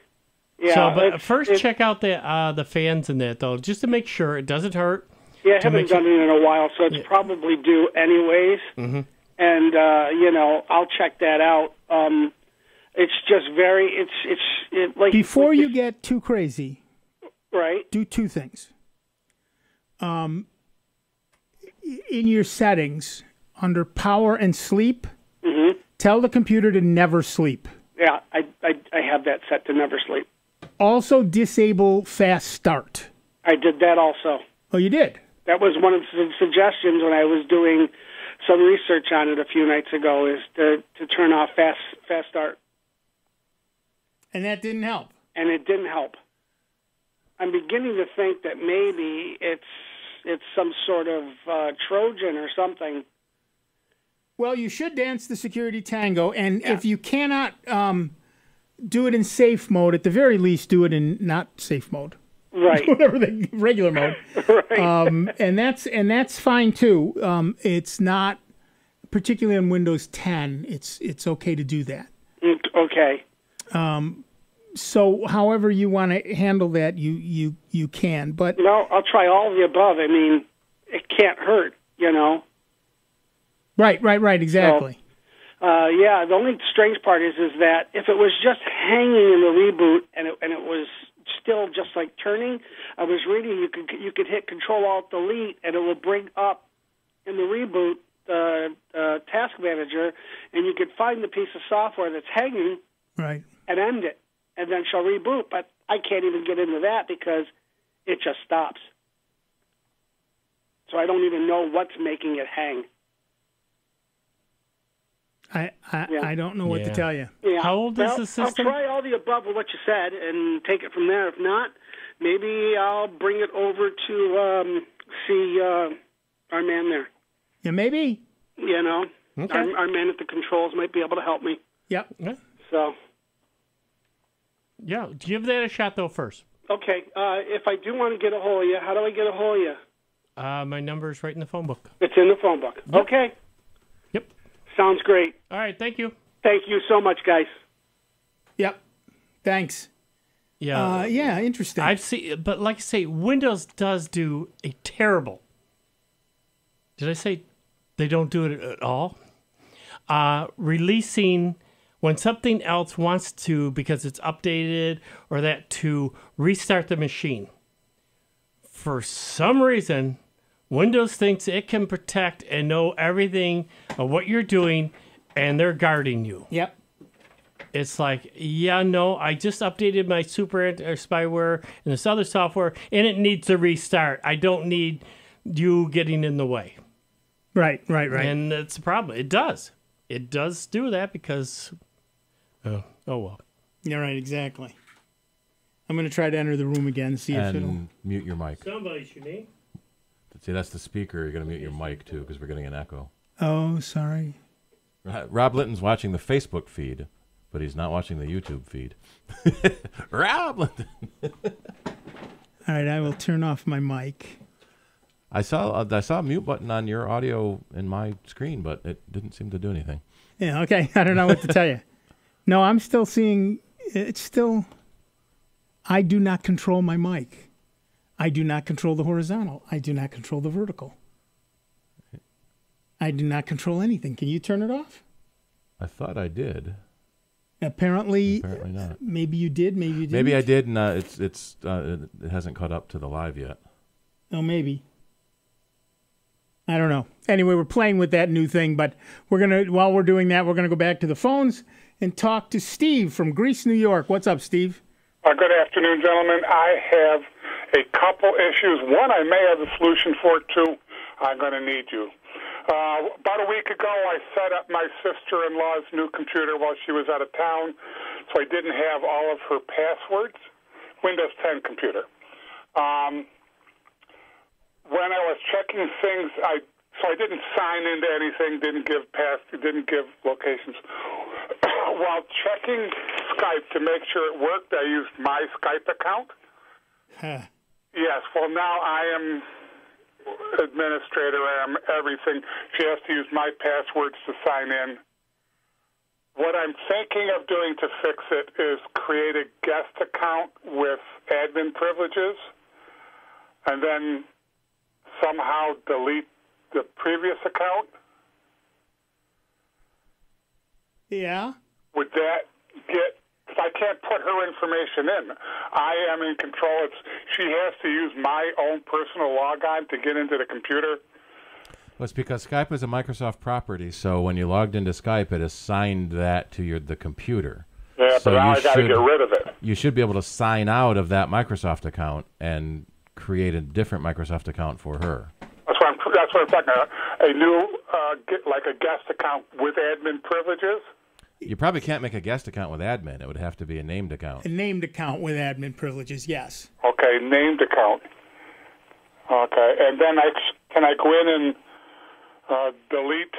Yeah. So, but first check out the fans in that, though, just to make sure it doesn't hurt. Yeah, I haven't done it in a while, so it's probably due anyways. Mm-hmm. And I'll check that out. It's just very like before you get too crazy. Right. Do two things. In your settings under power and sleep, tell the computer to never sleep. Yeah, I have that set to never sleep. Also disable fast start. I did that also. Oh, you did? That was one of the suggestions when I was doing some research on it a few nights ago, is to turn off fast start. And that didn't help? And it didn't help. I'm beginning to think that maybe it's some sort of Trojan or something. Well, you should dance the security tango, and if you cannot do it in safe mode, at the very least do it in not safe mode. Right. Whatever the regular mode. Right. And that's fine too. It's not, particularly on Windows 10, it's okay to do that. Okay. So however you want to handle that, you can. But no, I'll try all of the above. I mean, it can't hurt, Right, exactly. So, the only strange part is that if it was just hanging in the reboot and it was still just like turning, I was reading you could hit Control-Alt-Delete and it will bring up in the reboot the task manager, and you could find the piece of software that's hanging, right, and end it, and then she'll reboot. But I can't even get into that because it just stops. So I don't even know what's making it hang. I don't know what to tell you. Yeah. How old is the system? I'll try all the above of what you said and take it from there. If not, maybe I'll bring it over to see our man there. Yeah, maybe. Okay. Mm-hmm. Our man at the controls might be able to help me. Yep. Yeah. So. Yeah, give that a shot though first. Okay. If I do want to get a hold of you, how do I get a hold of you? My number is right in the phone book. It's in the phone book. Yep. Okay. Yep. Sounds great. All right, thank you. Thank you so much, guys. Yep. Thanks. Yeah. Interesting. I've seen, but like I say, Windows does do a terrible. Did I say they don't do it at all? Releasing when something else wants to, because it's updated or that, to restart the machine. For some reason, Windows thinks it can protect and know everything of what you're doing, and they're guarding you. Yep. It's like, I just updated my spyware and this other software, and it needs to restart. I don't need you getting in the way. Right. And that's the problem. It does. It does do that because, oh well. Yeah, right, exactly. I'm going to try to enter the room again and see if it'll... mute your mic. Somebody should need. See, that's the speaker. You're going to mute your mic, too, because we're getting an echo. Oh, sorry. Rob Litton's watching the Facebook feed, but he's not watching the YouTube feed. Rob Litton! All right, I will turn off my mic. I saw a mute button on your audio in my screen, but it didn't seem to do anything. Yeah, okay. I don't know what to tell you. No, I'm still seeing... It's still... I do not control my mic. I do not control the horizontal. I do not control the vertical. I do not control anything. Can you turn it off? I thought I did. Apparently not. Maybe you did. Maybe you didn't. Maybe I did, and it hasn't caught up to the live yet. Oh, maybe. I don't know. Anyway, we're playing with that new thing, but while we're doing that, we're gonna go back to the phones and talk to Steve from Greece, New York. What's up, Steve? Good afternoon, gentlemen. I have a couple issues. One, I may have a solution for. Two, I'm going to need you. About a week ago, I set up my sister-in-law's new computer while she was out of town, so I didn't have all of her passwords. Windows 10 computer. When I was checking things, so I didn't sign into anything, didn't give locations. While checking Skype to make sure it worked, I used my Skype account. Yes, well, now I am administrator. I am everything. She has to use my passwords to sign in. What I'm thinking of doing to fix it is create a guest account with admin privileges and then somehow delete the previous account, Yeah. would that get? Because I can't put her information in. I am in control. She has to use my own personal logon to get into the computer. Well, it's because Skype is a Microsoft property, so when you logged into Skype, it assigned that to the computer. Yeah, so but now I got to get rid of it. You should be able to sign out of that Microsoft account and create a different Microsoft account for her. That's what I'm talking about. A new, like a guest account with admin privileges. You probably can't make a guest account with admin. It would have to be a named account. A named account with admin privileges, yes. Okay, named account. Okay, and then can I go in and delete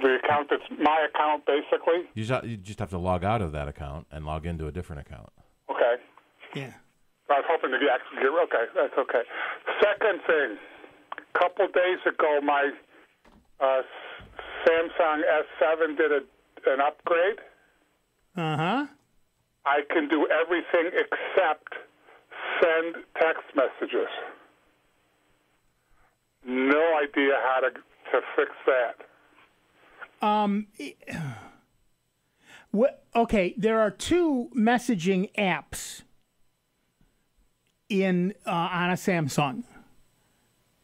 the account that's my account, basically? You just have to log out of that account and log into a different account. Okay. Yeah. I was hoping to actually get. Okay, that's okay. Second thing, a couple days ago, my Samsung S7 did an upgrade. Uh-huh. I can do everything except send text messages. No idea how to fix that. Okay, there are two messaging apps on a Samsung.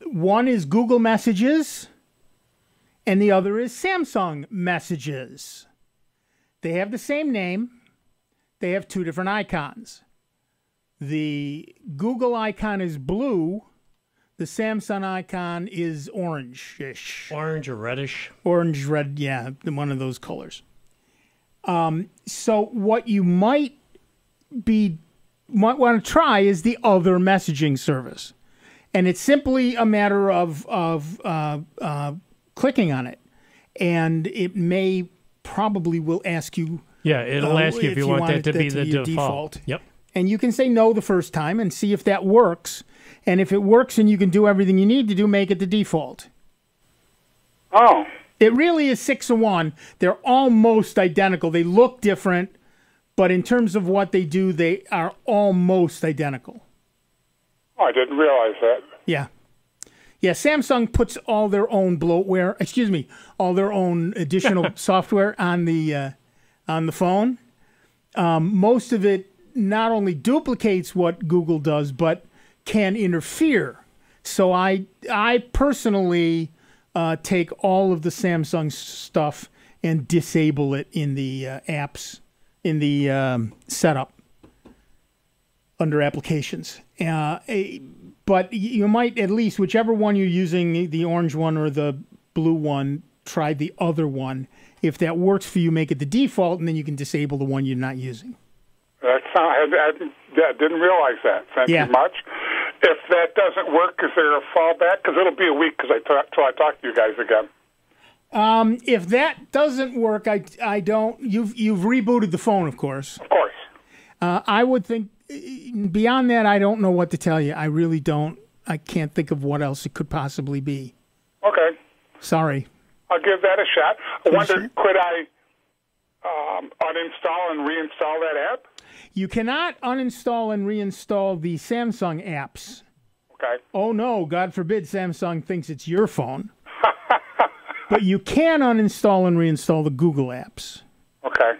One is Google Messages, and the other is Samsung Messages. They have the same name. They have two different icons. The Google icon is blue. The Samsung icon is orange-ish. Orange or reddish. Orange, red, yeah, one of those colors. So what you might want to try is the other messaging service. And it's simply a matter of clicking on it. And it probably will ask you. Yeah, it'll ask you if you want that to be the default. Yep. And you can say no the first time and see if that works. And if it works and you can do everything you need to do, make it the default. Oh. It really is 6 of 1. They're almost identical. They look different, but in terms of what they do, they are almost identical. Oh, I didn't realize that. Yeah. Yeah, Samsung puts all their own all their own additional software on the phone. Most of it not only duplicates what Google does, but can interfere. So I personally take all of the Samsung stuff and disable it in the apps, in the setup under applications. But you might at least, whichever one you're using, the orange one or the blue one, try the other one. If that works for you, make it the default, and then you can disable the one you're not using. I didn't realize that. Thank you much. If that doesn't work, is there a fallback? Because it'll be a week till I talk to you guys again. If that doesn't work, I don't. You've rebooted the phone, of course. Of course. I would think beyond that, I don't know what to tell you. I really don't. I can't think of what else it could possibly be. Okay. Sorry. I'll give that a shot. I wonder, could I uninstall and reinstall that app? You cannot uninstall and reinstall the Samsung apps. Okay. Oh, no. God forbid Samsung thinks it's your phone. But you can uninstall and reinstall the Google apps. Okay.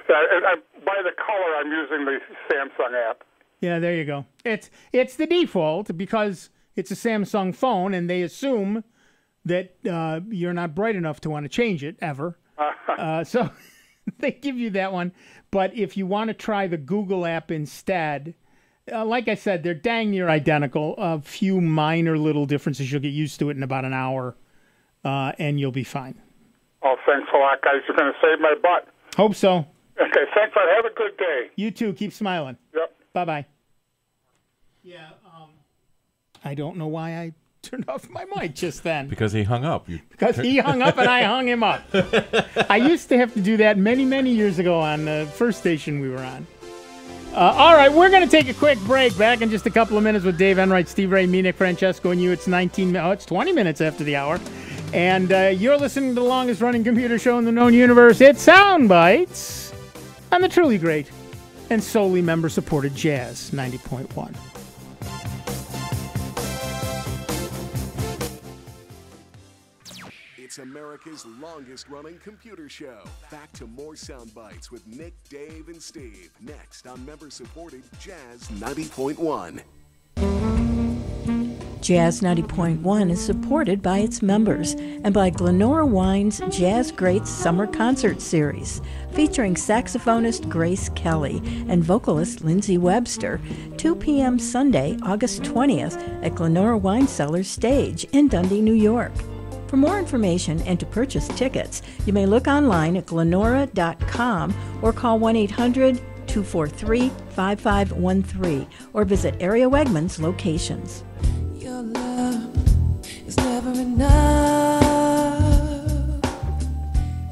By the color, I'm using the Samsung app. Yeah, there you go. It's the default because it's a Samsung phone, and they assume that you're not bright enough to want to change it ever. So they give you that one. But if you want to try the Google app instead, like I said, they're dang near identical. A few minor little differences. You'll get used to it in about an hour, and you'll be fine. Oh, thanks a lot, guys. You're going to save my butt. Hope so. Okay, thanks. Have a good day. You too. Keep smiling. Yep. Bye-bye. Yeah, I don't know why I turned off my mic just then. Because he hung up. Because he hung up and I hung him up. I used to have to do that many, many years ago on the first station we were on. All right, we're going to take a quick break. Back in just a couple of minutes with Dave Enright, Steve Ray, me, Nick Francesco, and you. It's 20 minutes after the hour. And you're listening to the longest-running computer show in the known universe. It's Sound Bytes on the truly great and solely member-supported Jazz 90.1. is America's longest-running computer show. Back to more Sound Bites with Nick, Dave, and Steve. Next on member-supported Jazz 90.1. Jazz 90.1 is supported by its members and by Glenora Wine's Jazz Greats Summer Concert Series, featuring saxophonist Grace Kelly and vocalist Lindsay Webster, 2 p.m. Sunday, August 20th at Glenora Wine Cellars Stage in Dundee, New York. For more information and to purchase tickets, you may look online at glenora.com or call 1-800-243-5513 or visit Area Wegmans locations. Your love is never enough.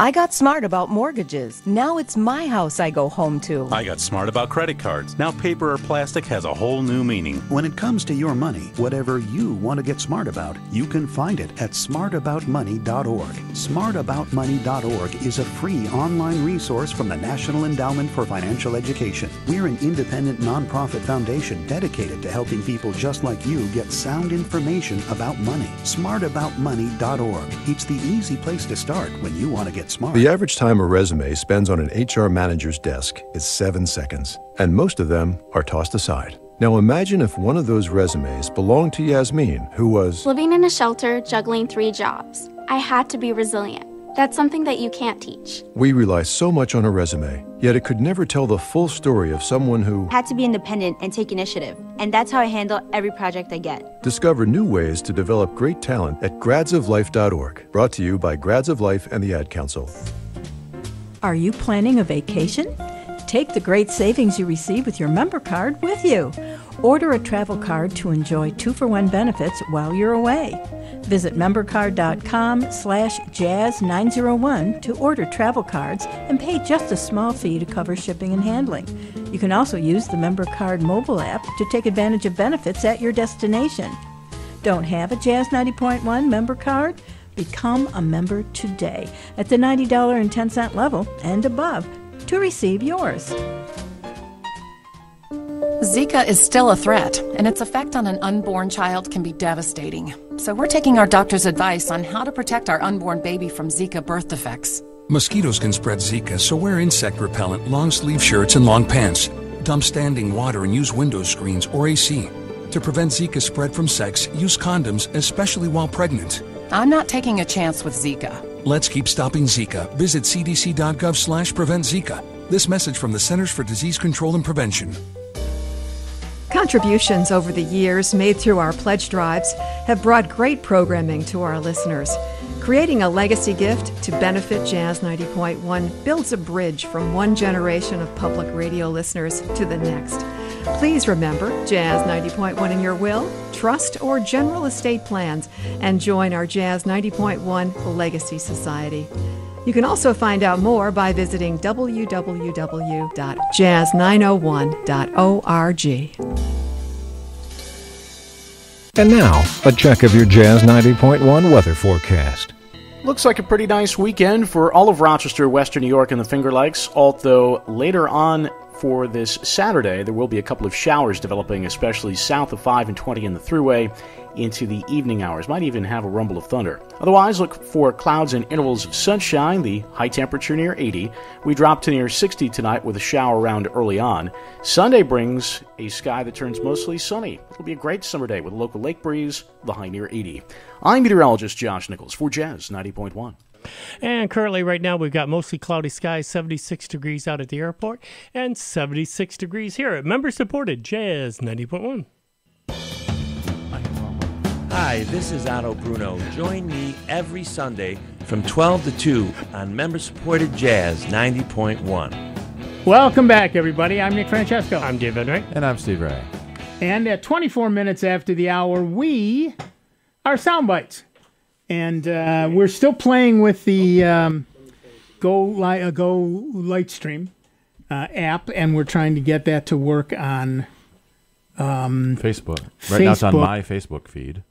I got smart about mortgages. Now it's my house I go home to. I got smart about credit cards. Now paper or plastic has a whole new meaning. When it comes to your money, whatever you want to get smart about, you can find it at smartaboutmoney.org. Smartaboutmoney.org is a free online resource from the National Endowment for Financial Education. We're an independent nonprofit foundation dedicated to helping people just like you get sound information about money. Smartaboutmoney.org. It's the easy place to start when you want to get smart. The average time a resume spends on an HR manager's desk is 7 seconds, and most of them are tossed aside. Now imagine if one of those resumes belonged to Yasmin, who was living in a shelter, juggling 3 jobs. I had to be resilient. That's something that you can't teach. We rely so much on a resume, yet it could never tell the full story of someone who Had to be independent and take initiative. And that's how I handle every project I get. Discover new ways to develop great talent at gradsoflife.org. Brought to you by Grads of Life and the Ad Council. Are you planning a vacation? Take the great savings you receive with your member card with you. Order a travel card to enjoy 2-for-1 benefits while you're away. Visit membercard.com/jazz901 to order travel cards and pay just a small fee to cover shipping and handling. You can also use the Member Card mobile app to take advantage of benefits at your destination. Don't have a Jazz 90.1 member card? Become a member today at the $90.10 level and above to receive yours. Zika is still a threat, and its effect on an unborn child can be devastating. So we're taking our doctor's advice on how to protect our unborn baby from Zika birth defects. Mosquitoes can spread Zika, so wear insect repellent, long-sleeve shirts, and long pants. Dump standing water and use window screens or AC. To prevent Zika spread from sex, use condoms, especially while pregnant. I'm not taking a chance with Zika. Let's keep stopping Zika. Visit cdc.gov/prevent Zika. This message from the Centers for Disease Control and Prevention. Contributions over the years made through our pledge drives have brought great programming to our listeners. Creating a legacy gift to benefit Jazz 90.1 builds a bridge from one generation of public radio listeners to the next. Please remember Jazz 90.1 in your will, trust, or general estate plans, and join our Jazz 90.1 Legacy Society. You can also find out more by visiting www.jazz901.org. And now, a check of your Jazz 90.1 weather forecast. Looks like a pretty nice weekend for all of Rochester, Western New York, and the Finger Lakes, although later on for this Saturday, there will be a couple of showers developing, especially south of 5 and 20 in the Thruway into the evening hours. Might even have a rumble of thunder. Otherwise, look for clouds and intervals of sunshine, the high temperature near 80. We drop to near 60 tonight with a shower around early on. Sunday brings a sky that turns mostly sunny. It'll be a great summer day with a local lake breeze, the high near 80. I'm meteorologist Josh Nichols for Jazz 90.1. And currently right now we've got mostly cloudy skies, 76 degrees out at the airport, and 76 degrees here at member-supported Jazz 90.1. Hi, this is Otto Bruno. Join me every Sunday from 12 to 2 on member-supported Jazz 90.1. Welcome back, everybody. I'm Nick Francesco. I'm Dave Enright. And I'm Steve Ray. And at 24 minutes after the hour, we are Sound Bites. And we're still playing with the Go Lightstream app, and we're trying to get that to work on Facebook. Right now it's on my Facebook feed.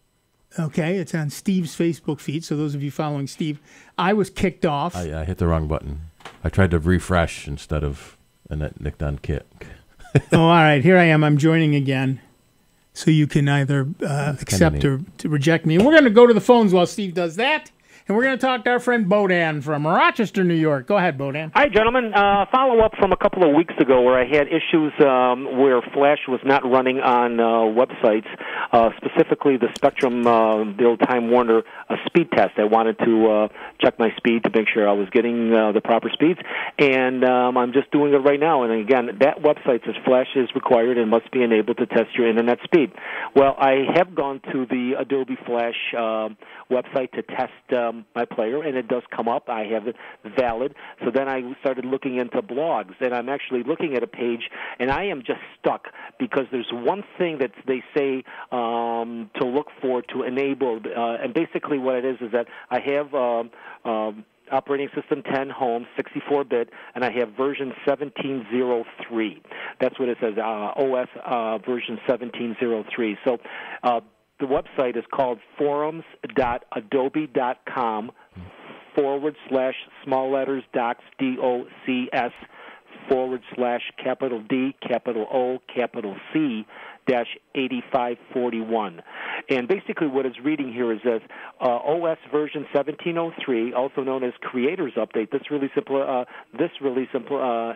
Okay, it's on Steve's Facebook feed, so those of you following Steve, I was kicked off. I hit the wrong button. I tried to refresh instead of, and that nicked on kick. Oh, all right, here I am. I'm joining again. So you can either accept or to reject me. And we're going to go to the phones while Steve does that. And we're going to talk to our friend Bodan from Rochester, New York. Go ahead, Bodan. Hi, gentlemen. Follow-up from a couple of weeks ago where I had issues where Flash was not running on websites, specifically the Spectrum, the old Time Warner speed test. I wanted to check my speed to make sure I was getting the proper speeds, and I'm just doing it right now. And again, that website says Flash is required and must be enabled to test your internet speed. Well, I have gone to the Adobe Flash website to test my player, and it does come up. I have it valid. So then I started looking into blogs, and I'm actually looking at a page, and I am just stuck because there's one thing that they say to look for to enable, and basically what it is that I have operating system 10 home, 64-bit, and I have version 1703. That's what it says, OS version 1703. So the website is called forums.adobe.com / small letters docs, DOCS / capital D, capital O, capital C, -8541. And basically what it's reading here is that OS version 1703, also known as Creators Update, this release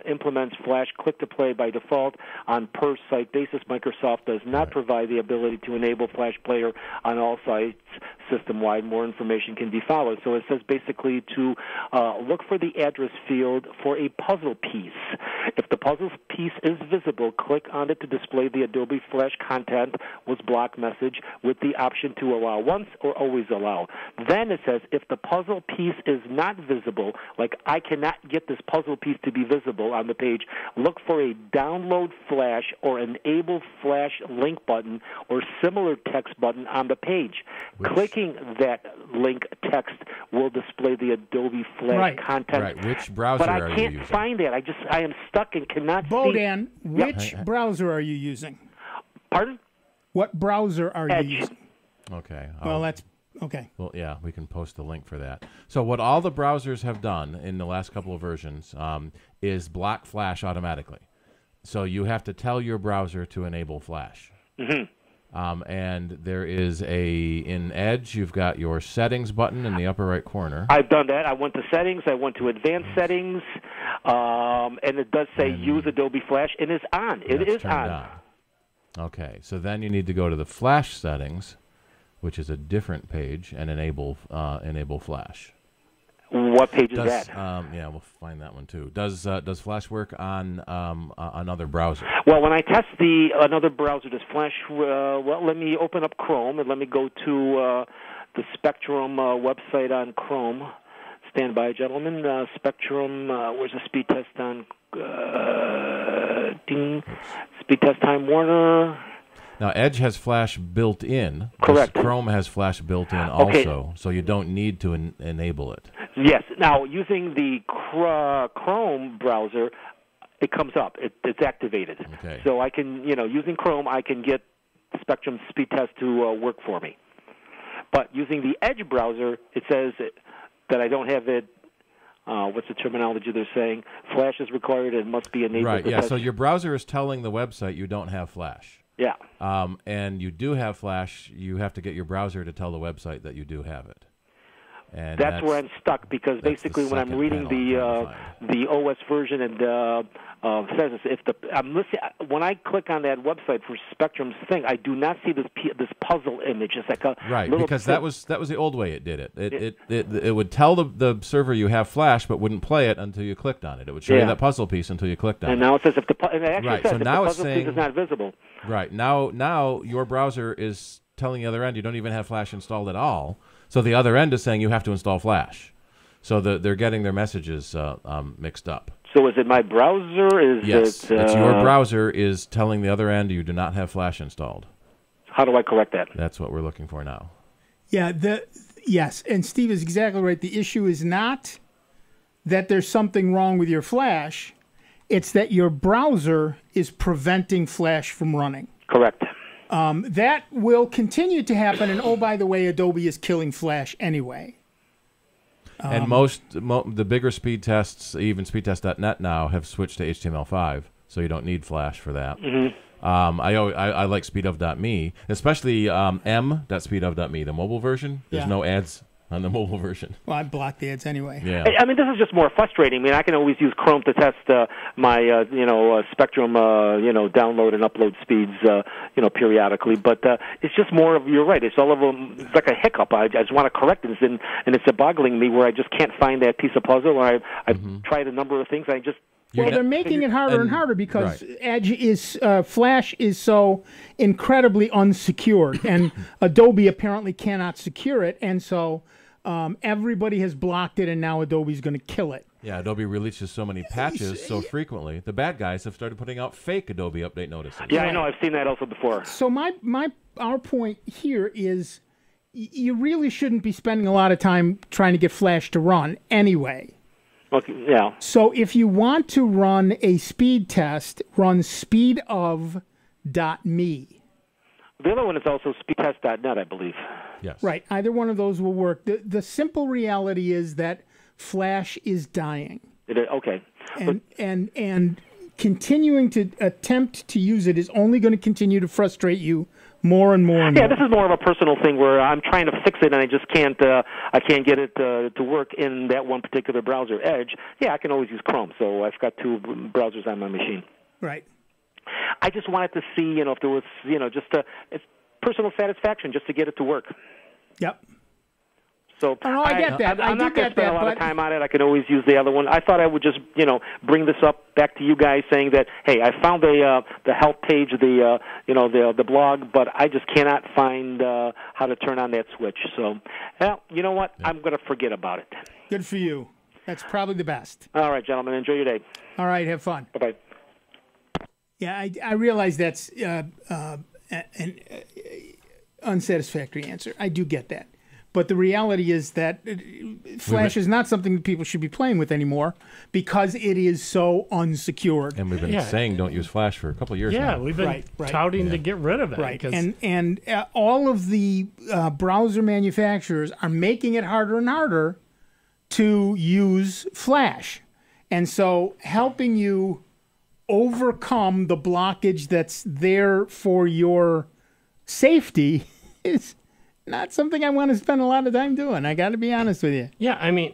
implements Flash click-to-play by default on per-site basis. Microsoft does not provide the ability to enable Flash Player on all sites system-wide. More information can be followed. So it says basically to look for the address field for a puzzle piece. If the puzzle piece is visible, click on it to display the Adobe Flash content was block message with the option to allow once or always allow. Then it says if the puzzle piece is not visible, like I cannot get this puzzle piece to be visible on the page, look for a download Flash or enable Flash link button or similar text button on the page. Clicking that link text will display the Adobe Flash content. Right. Which browser but are I you can't using? find that. I am stuck and cannot Bodan, see. which browser are you using? Pardon? What browser are you using? Okay. Well, that's okay. Well, yeah, we can post a link for that. So what all the browsers have done in the last couple of versions is block Flash automatically. So you have to tell your browser to enable Flash. And there is in Edge, you've got your settings button in the upper right corner. I've done that. I went to settings. I went to advanced settings, and it does say use Adobe Flash, and it's on. It is on. Okay, so then you need to go to the Flash settings, which is a different page, and enable Flash. What page is that? Yeah, we'll find that one too. Does Flash work on another browser? Well, when I test another browser, does Flash? Well, let me open up Chrome and let me go to the Spectrum website on Chrome. Stand by, gentlemen. Spectrum. Where's the speed test on? Speed test Time Warner. Now, Edge has Flash built in. Correct. Chrome has Flash built in also, so you don't need to enable it. Yes. Now, using the Chrome browser, it comes up. It's activated. Okay. So I can, using Chrome, I can get Spectrum speed test to work for me. But using the Edge browser, it says that I don't have it. What's the terminology they're saying? Flash is required and must be enabled. Right, yeah. So your browser is telling the website you don't have Flash. Yeah. And you do have Flash. You have to get your browser to tell the website that you do have it. And that's where I'm stuck because basically when I'm reading the OS version and says when I click on that website for Spectrum's thing, I do not see this puzzle image. It's like a because that was the old way it did it. It would tell the server you have Flash, but wouldn't play it until you clicked on it. It would show you that puzzle piece until you clicked on it. And now it says if the puzzle saying, piece is not visible. Right now your browser is telling the other end you don't even have Flash installed at all. So the other end is saying you have to install Flash. So they're getting their messages mixed up. So is it my browser? Yes, it's your browser is telling the other end you do not have Flash installed. How do I correct that? That's what we're looking for now. Yeah, yes, and Steve is exactly right. The issue is not that there's something wrong with your Flash. It's that your browser is preventing Flash from running. Correct. That will continue to happen, and oh, by the way, Adobe is killing Flash anyway. And the bigger speed tests, even speedtest.net now, have switched to HTML5, so you don't need Flash for that. I like speedof.me, especially m.speedof.me, the mobile version. There's no ads on the mobile version. Well, I block the ads anyway. Yeah. I mean, this is just more frustrating. I mean, I can always use Chrome to test my, Spectrum, download and upload speeds, periodically. But it's just more of, you're right, it's all of them, it's like a hiccup. I just want to correct this, and it's boggling me where I just can't find that piece of puzzle. I've tried a number of things, I just... Well, they're making it harder and harder because Edge is Flash is so incredibly unsecured, and Adobe apparently cannot secure it, and so everybody has blocked it, and now Adobe's going to kill it. Yeah, Adobe releases so many patches so frequently. The bad guys have started putting out fake Adobe update notices. Yeah, I know. I've seen that also before. So our point here is you really shouldn't be spending a lot of time trying to get Flash to run anyway. Okay, yeah. So if you want to run a speed test, run speedof.me. The other one is also speedtest.net, I believe. Yes. Right. Either one of those will work. The simple reality is that Flash is dying. Okay. And continuing to attempt to use it is only going to continue to frustrate you more and more and more. Yeah, this is more of a personal thing where I'm trying to fix it and I just can't. I can't get it to work in that one particular browser, Edge. Yeah, I can always use Chrome, so I've got two browsers on my machine. Right. I just wanted to see, if there was, it's personal satisfaction just to get it to work. Yep. So I get that. I'm not going to spend a lot of time on it. I can always use the other one. I thought I would just, bring this up back to you guys, saying that, hey, I found the help page, the blog, but I just cannot find how to turn on that switch. So, well, you know what? Yeah. I'm going to forget about it. Good for you. That's probably the best. All right, gentlemen. Enjoy your day. All right. Have fun. Bye-bye. Yeah, I realize that's an unsatisfactory answer. I do get that. But the reality is that Flash is not something that people should be playing with anymore because it is so unsecured. And we've been saying don't use Flash for a couple of years now. Yeah, we've been touting to get rid of it. Right, and all of the browser manufacturers are making it harder and harder to use Flash. And so helping you overcome the blockage that's there for your safety is not something I want to spend a lot of time doing. I got to be honest with you. Yeah, I mean,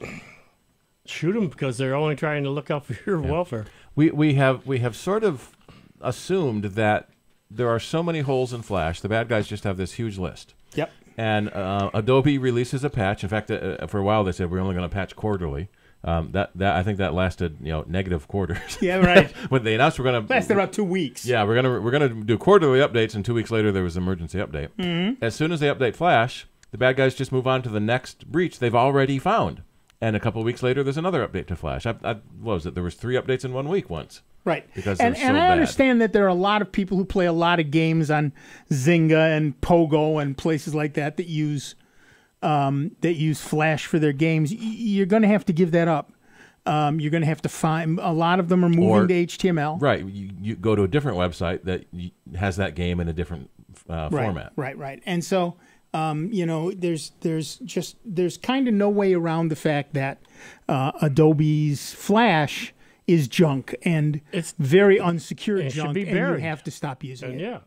shoot them because they're only trying to look out for your welfare. We have sort of assumed that there are so many holes in Flash. The bad guys just have this huge list. Yep. And Adobe releases a patch. In fact, for a while they said we're only going to patch quarterly. That I think that lasted negative quarters. Yeah, right. When they announced we're going to lasted about 2 weeks. Yeah, we're gonna do quarterly updates, and 2 weeks later there was an emergency update. Mm-hmm. As soon as they update Flash, the bad guys just move on to the next breach they've already found, and a couple of weeks later there's another update to Flash. What was it? There was 3 updates in 1 week once. Right. Because and so I bad. understand that there are a lot of people who play a lot of games on Zynga and Pogo and places like that use Flash for their games. You're going to have to give that up. You're going to have to find a lot of them are moving to HTML. Right. You go to a different website that has that game in a different format. Right. And so, there's kind of no way around the fact that Adobe's Flash is junk and it's very unsecured junk, and you have to stop using it. Yeah.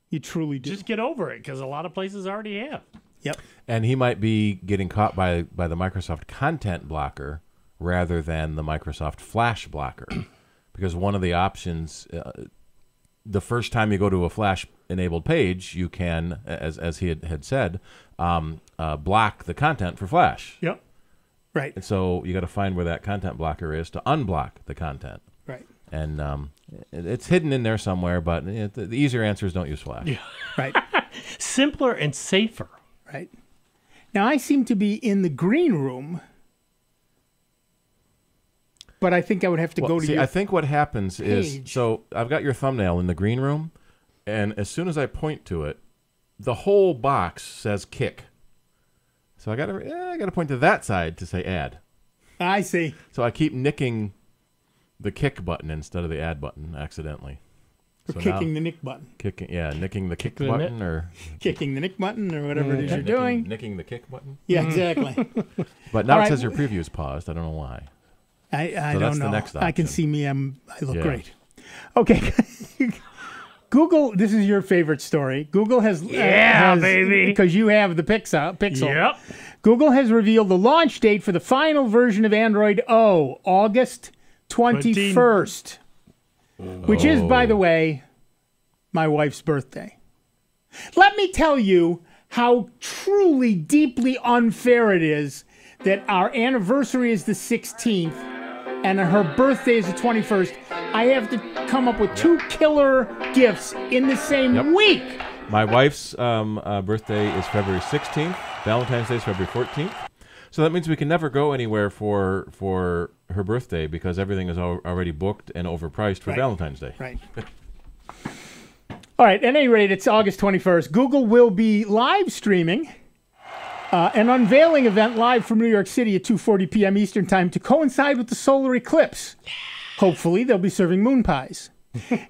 You truly do. Just get over it because a lot of places already have. Yep. And he might be getting caught by the Microsoft content blocker rather than the Microsoft Flash blocker, because one of the options, the first time you go to a Flash-enabled page, you can, as he had said, block the content for Flash. Yep. Right. And so you got to find where that content blocker is to unblock the content. Right. And it's hidden in there somewhere, but the easier answer is don't use Flash. Yeah. Right. Simpler and safer. Right. Now, I seem to be in the green room, but I think I would have to go to your I think what happens page. is, so I've got your thumbnail in the green room, and as soon as I point to it, the whole box says kick. So I got to point to that side to say add. I see. So I keep nicking the kick button instead of the add button accidentally. Or kicking the nick button. Nicking the kick button or kicking the nick button or whatever it is you're doing. Nicking the kick button. Yeah, exactly. But now it says your preview is paused. I don't know why. I so don't that's know. The next option. I can see me. I look great. Okay. Google. This is your favorite story. Google has baby, because you have the Pixel. Yep. Google has revealed the launch date for the final version of Android O, August 21st, which is, by the way, my wife's birthday. Let me tell you how truly, deeply unfair it is that our anniversary is the 16th and her birthday is the 21st. I have to come up with 2 killer gifts in the same week. My wife's birthday is February 16th. Valentine's Day is February 14th. So that means we can never go anywhere for her birthday because everything is already booked and overpriced for Valentine's Day. Right. All right, at any rate, it's August 21st. Google will be live streaming an unveiling event live from New York City at 2:40 p.m. Eastern Time to coincide with the solar eclipse. Hopefully, they'll be serving moon pies.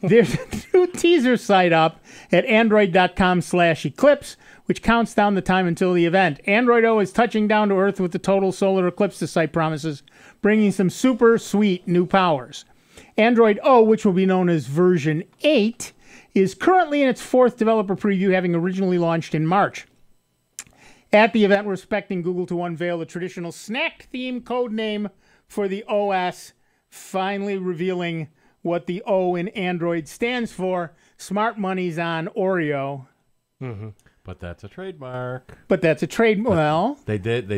There's a new teaser site up at android.com/eclipse, which counts down the time until the event. Android O is touching down to Earth with the total solar eclipse, the site promises, bringing some super sweet new powers. Android O, which will be known as version 8, is currently in its 4th developer preview, having originally launched in March. At the event, we're expecting Google to unveil the traditional snack theme code name for the OS, finally revealing what the O in Android stands for. Smart money's on Oreo. Mm-hmm. But that's a trademark. But that's a well, they did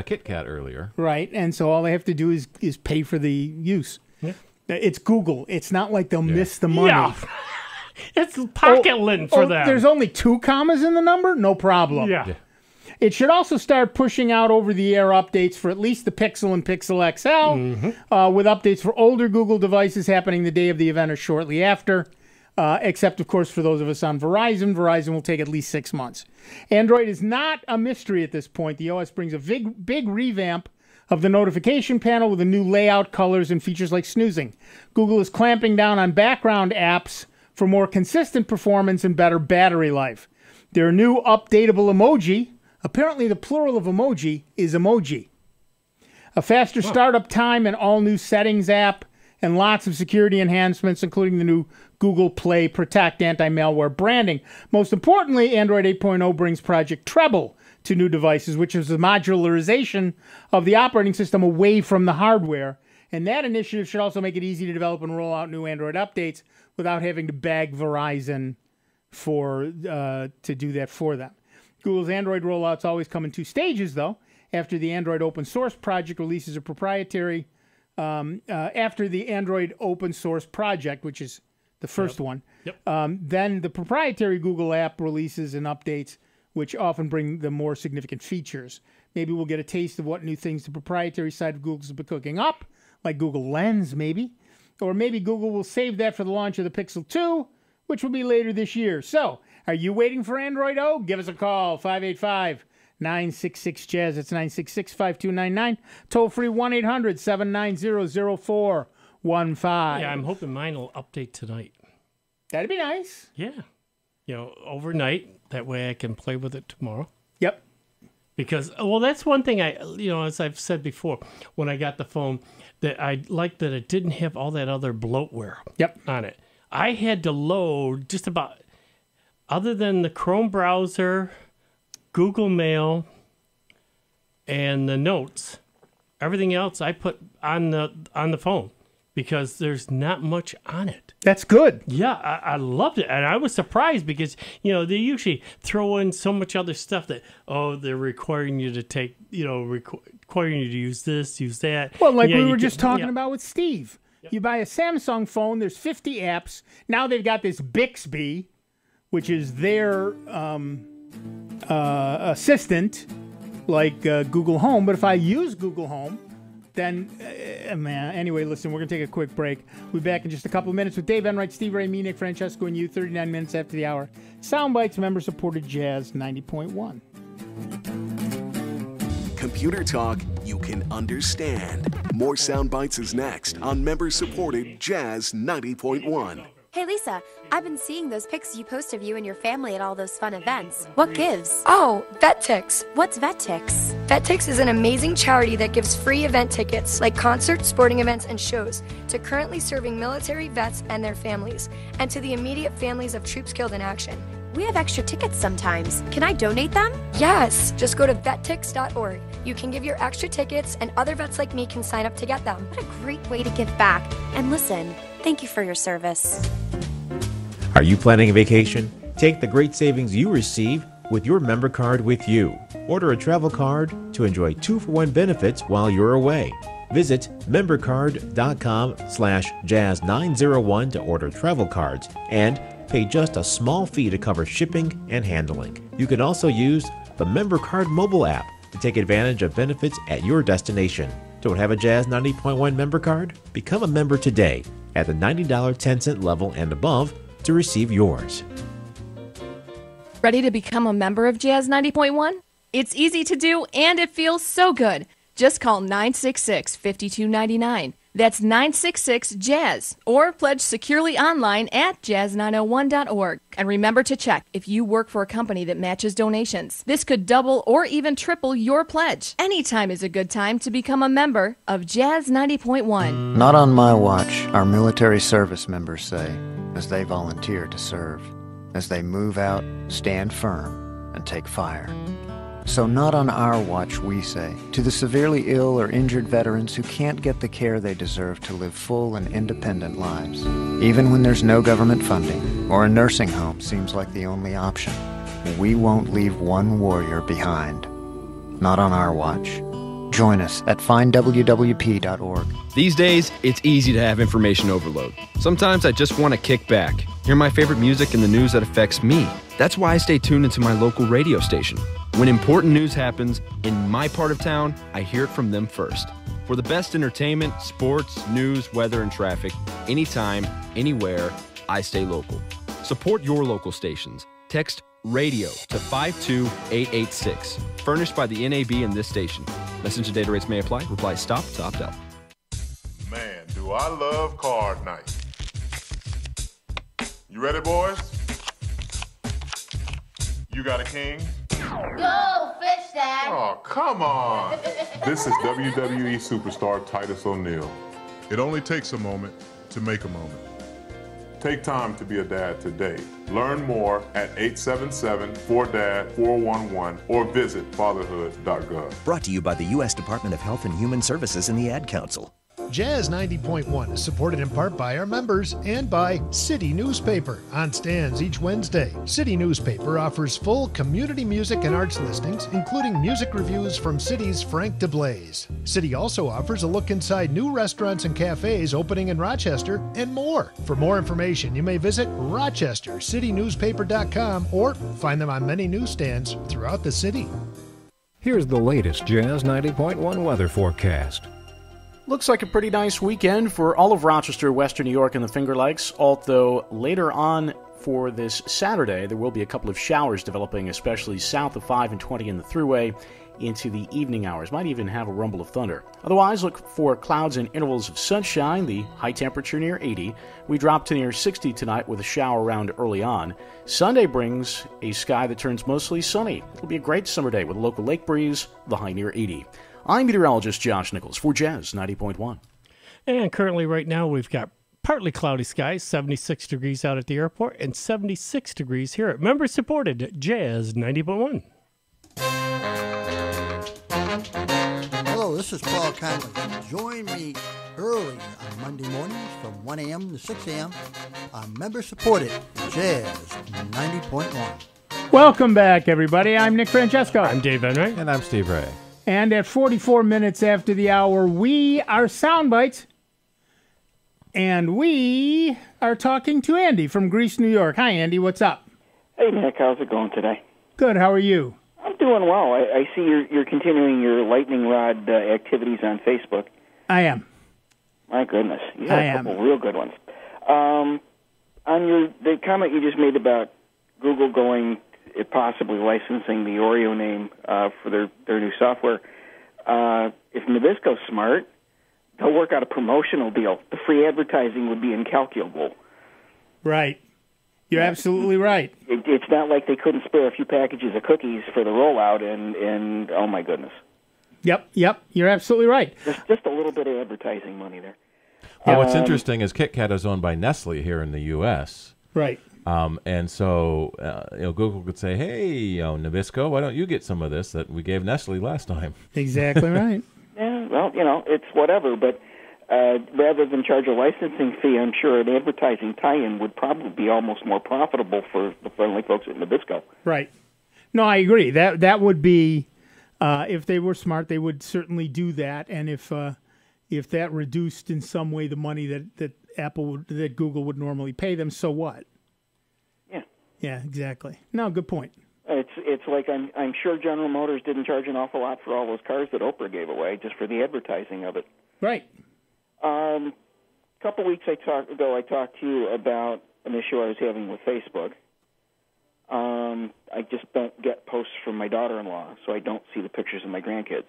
Kit Kat earlier, right? And so all they have to do is pay for the use. Yeah. It's Google. It's not like they'll miss the money. Yeah. It's pocket lint for them. There's only 2 commas in the number? No problem. Yeah. It should also start pushing out over-the-air updates for at least the Pixel and Pixel XL, with updates for older Google devices happening the day of the event or shortly after, except, of course, for those of us on Verizon. Verizon will take at least 6 months. Android is not a mystery at this point. The OS brings a big revamp of the notification panel with a new layout, colors, and features like snoozing. Google is clamping down on background apps for more consistent performance and better battery life. Their new updatable emoji, apparently the plural of emoji is emoji. A faster startup time, and all new settings app, and lots of security enhancements, including the new Google Play Protect anti-malware branding. Most importantly, Android 8.0 brings Project Treble to new devices, which is the modularization of the operating system away from the hardware. And that initiative should also make it easy to develop and roll out new Android updates without having to beg Verizon to do that for them. Google's Android rollouts always come in 2 stages, though. After the Android open source project releases a proprietary, after the Android open source project, which is the first one, then the proprietary Google app releases and updates, which often bring the more significant features. Maybe we'll get a taste of what new things the proprietary side of Google's been cooking up, like Google Lens, maybe. Or maybe Google will save that for the launch of the Pixel 2, which will be later this year. So, are you waiting for Android O? Give us a call, 585-966-JAZZ. It's 966-5299. Toll free 1-800-790-0415. Yeah, I'm hoping mine will update tonight. That'd be nice. Yeah. Overnight. That way I can play with it tomorrow. Yep. Because, that's one thing as I've said before, when I got the phone, that I liked that it didn't have all that other bloatware on it. I had to load just about, other than the Chrome browser, Google Mail, and the notes, everything else I put on the phone because there's not much on it. That's good. Yeah, I loved it. And I was surprised because, they usually throw in so much other stuff that, they're requiring you to take, requiring you to use this, use that. Well, like we were just talking about with Steve. Yep. You buy a Samsung phone, there's 50 apps. Now they've got this Bixby, which is their assistant, like Google Home. But if I use Google Home, then, anyway, listen, we're going to take a quick break. We'll be back in just a couple of minutes with Dave Enright, Steve Ray, me, Nick Francesco, and you, 39 minutes after the hour. Soundbites, member-supported Jazz 90.1. Computer talk you can understand. More Soundbites is next on member-supported Jazz 90.1. Hey Lisa, I've been seeing those pics you post of you and your family at all those fun events. What gives? Oh, VetTix. What's VetTix? VetTix is an amazing charity that gives free event tickets, like concerts, sporting events, and shows, to currently serving military vets and their families, and to the immediate families of troops killed in action. We have extra tickets sometimes. Can I donate them? Yes, just go to vettix.org. You can give your extra tickets, and other vets like me can sign up to get them. What a great way to give back. And listen, thank you for your service. Are you planning a vacation? Take the great savings you receive with your member card with you. Order a travel card to enjoy 2-for-1 benefits while you're away. Visit membercard.com/jazz901 to order travel cards and pay just a small fee to cover shipping and handling. You can also use the Member Card mobile app to take advantage of benefits at your destination. Don't have a Jazz 90.1 member card? Become a member today at the $90.10 level and above to receive yours. Ready to become a member of Jazz 90.1? It's easy to do and it feels so good. Just call 966-5299. That's 966-JAZZ. Or pledge securely online at jazz901.org. And remember to check if you work for a company that matches donations. This could double or even triple your pledge. Anytime is a good time to become a member of Jazz 90.1. Not on my watch, our military service members say, as they volunteer to serve. As they move out, stand firm, and take fire. So not on our watch, we say, to the severely ill or injured veterans who can't get the care they deserve to live full and independent lives. Even when there's no government funding, or a nursing home seems like the only option, we won't leave one warrior behind. Not on our watch. Join us at findwwp.org. These days, it's easy to have information overload. Sometimes I just want to kick back, hear my favorite music and the news that affects me. That's why I stay tuned into my local radio station. When important news happens in my part of town, I hear it from them first. For the best entertainment, sports, news, weather, and traffic, anytime, anywhere, I stay local. Support your local stations. Text RADIO to 52886. Furnished by the NAB and this station. Message and data rates may apply. Reply STOP to opt out. Man, do I love card night. You ready, boys? You got a king? Go, fish dad. Oh, come on. This is WWE superstar Titus O'Neil. It only takes a moment to make a moment. Take time to be a dad today. Learn more at 877-4DAD-411 or visit fatherhood.gov. Brought to you by the U.S. Department of Health and Human Services and the Ad Council. Jazz 90.1 is supported in part by our members and by City Newspaper on stands each Wednesday. City Newspaper offers full community music and arts listings, including music reviews from City's Frank DeBlaze. City also offers a look inside new restaurants and cafes opening in Rochester and more. For more information, you may visit rochestercitynewspaper.com or find them on many newsstands throughout the city. Here's the latest Jazz 90.1 weather forecast. Looks like a pretty nice weekend for all of Rochester, Western New York, and the Finger Lakes, although later on for this Saturday, there will be a couple of showers developing, especially south of 5 and 20 in the Thruway into the evening hours. Might even have a rumble of thunder. Otherwise, look for clouds and intervals of sunshine, the high temperature near 80. We drop to near 60 tonight with a shower around early on. Sunday brings a sky that turns mostly sunny. It'll be a great summer day with a local lake breeze, the high near 80. I'm meteorologist Josh Nichols for Jazz 90.1. And currently right now we've got partly cloudy skies, 76 degrees out at the airport and 76 degrees here at member-supported Jazz 90.1. Hello, this is Paul Conley. Join me early on Monday mornings from 1 a.m. to 6 a.m. on member-supported Jazz 90.1. Welcome back, everybody. I'm Nick Francesco. I'm Dave Enright. And I'm Steve Ray. And at 44 minutes after the hour, we are Soundbites. And we are talking to Andy from Greece, New York. Hi, Andy. What's up? Hey, Nick. How's it going today? Good. How are you? I'm doing well. I see you're continuing your lightning rod activities on Facebook. I am. My goodness. You had a couple real good ones. On the comment you just made about Google going possibly licensing the Oreo name for their new software. If Nabisco's smart, they'll work out a promotional deal. The free advertising would be incalculable. Right. You're absolutely right. It's not like they couldn't spare a few packages of cookies for the rollout, and oh my goodness. Yep. You're absolutely right. Just a little bit of advertising money there. Well, what's interesting is Kit Kat is owned by Nestle here in the U.S. Right. And so, Google could say, hey, Nabisco, why don't you get some of this that we gave Nestle last time? Exactly right. Yeah, well, it's whatever, but rather than charge a licensing fee, I'm sure an advertising tie-in would probably be almost more profitable for the friendly folks at Nabisco. Right. No, I agree. That would be, if they were smart, they would certainly do that. And if that reduced in some way the money that Google would normally pay them, so what? Yeah. Yeah, exactly. No, good point. It's like I'm sure General Motors didn't charge an awful lot for all those cars that Oprah gave away just for the advertising of it. Right. A couple weeks ago, I talked to you about an issue I was having with Facebook. I just don't get posts from my daughter-in-law, so I don't see the pictures of my grandkids.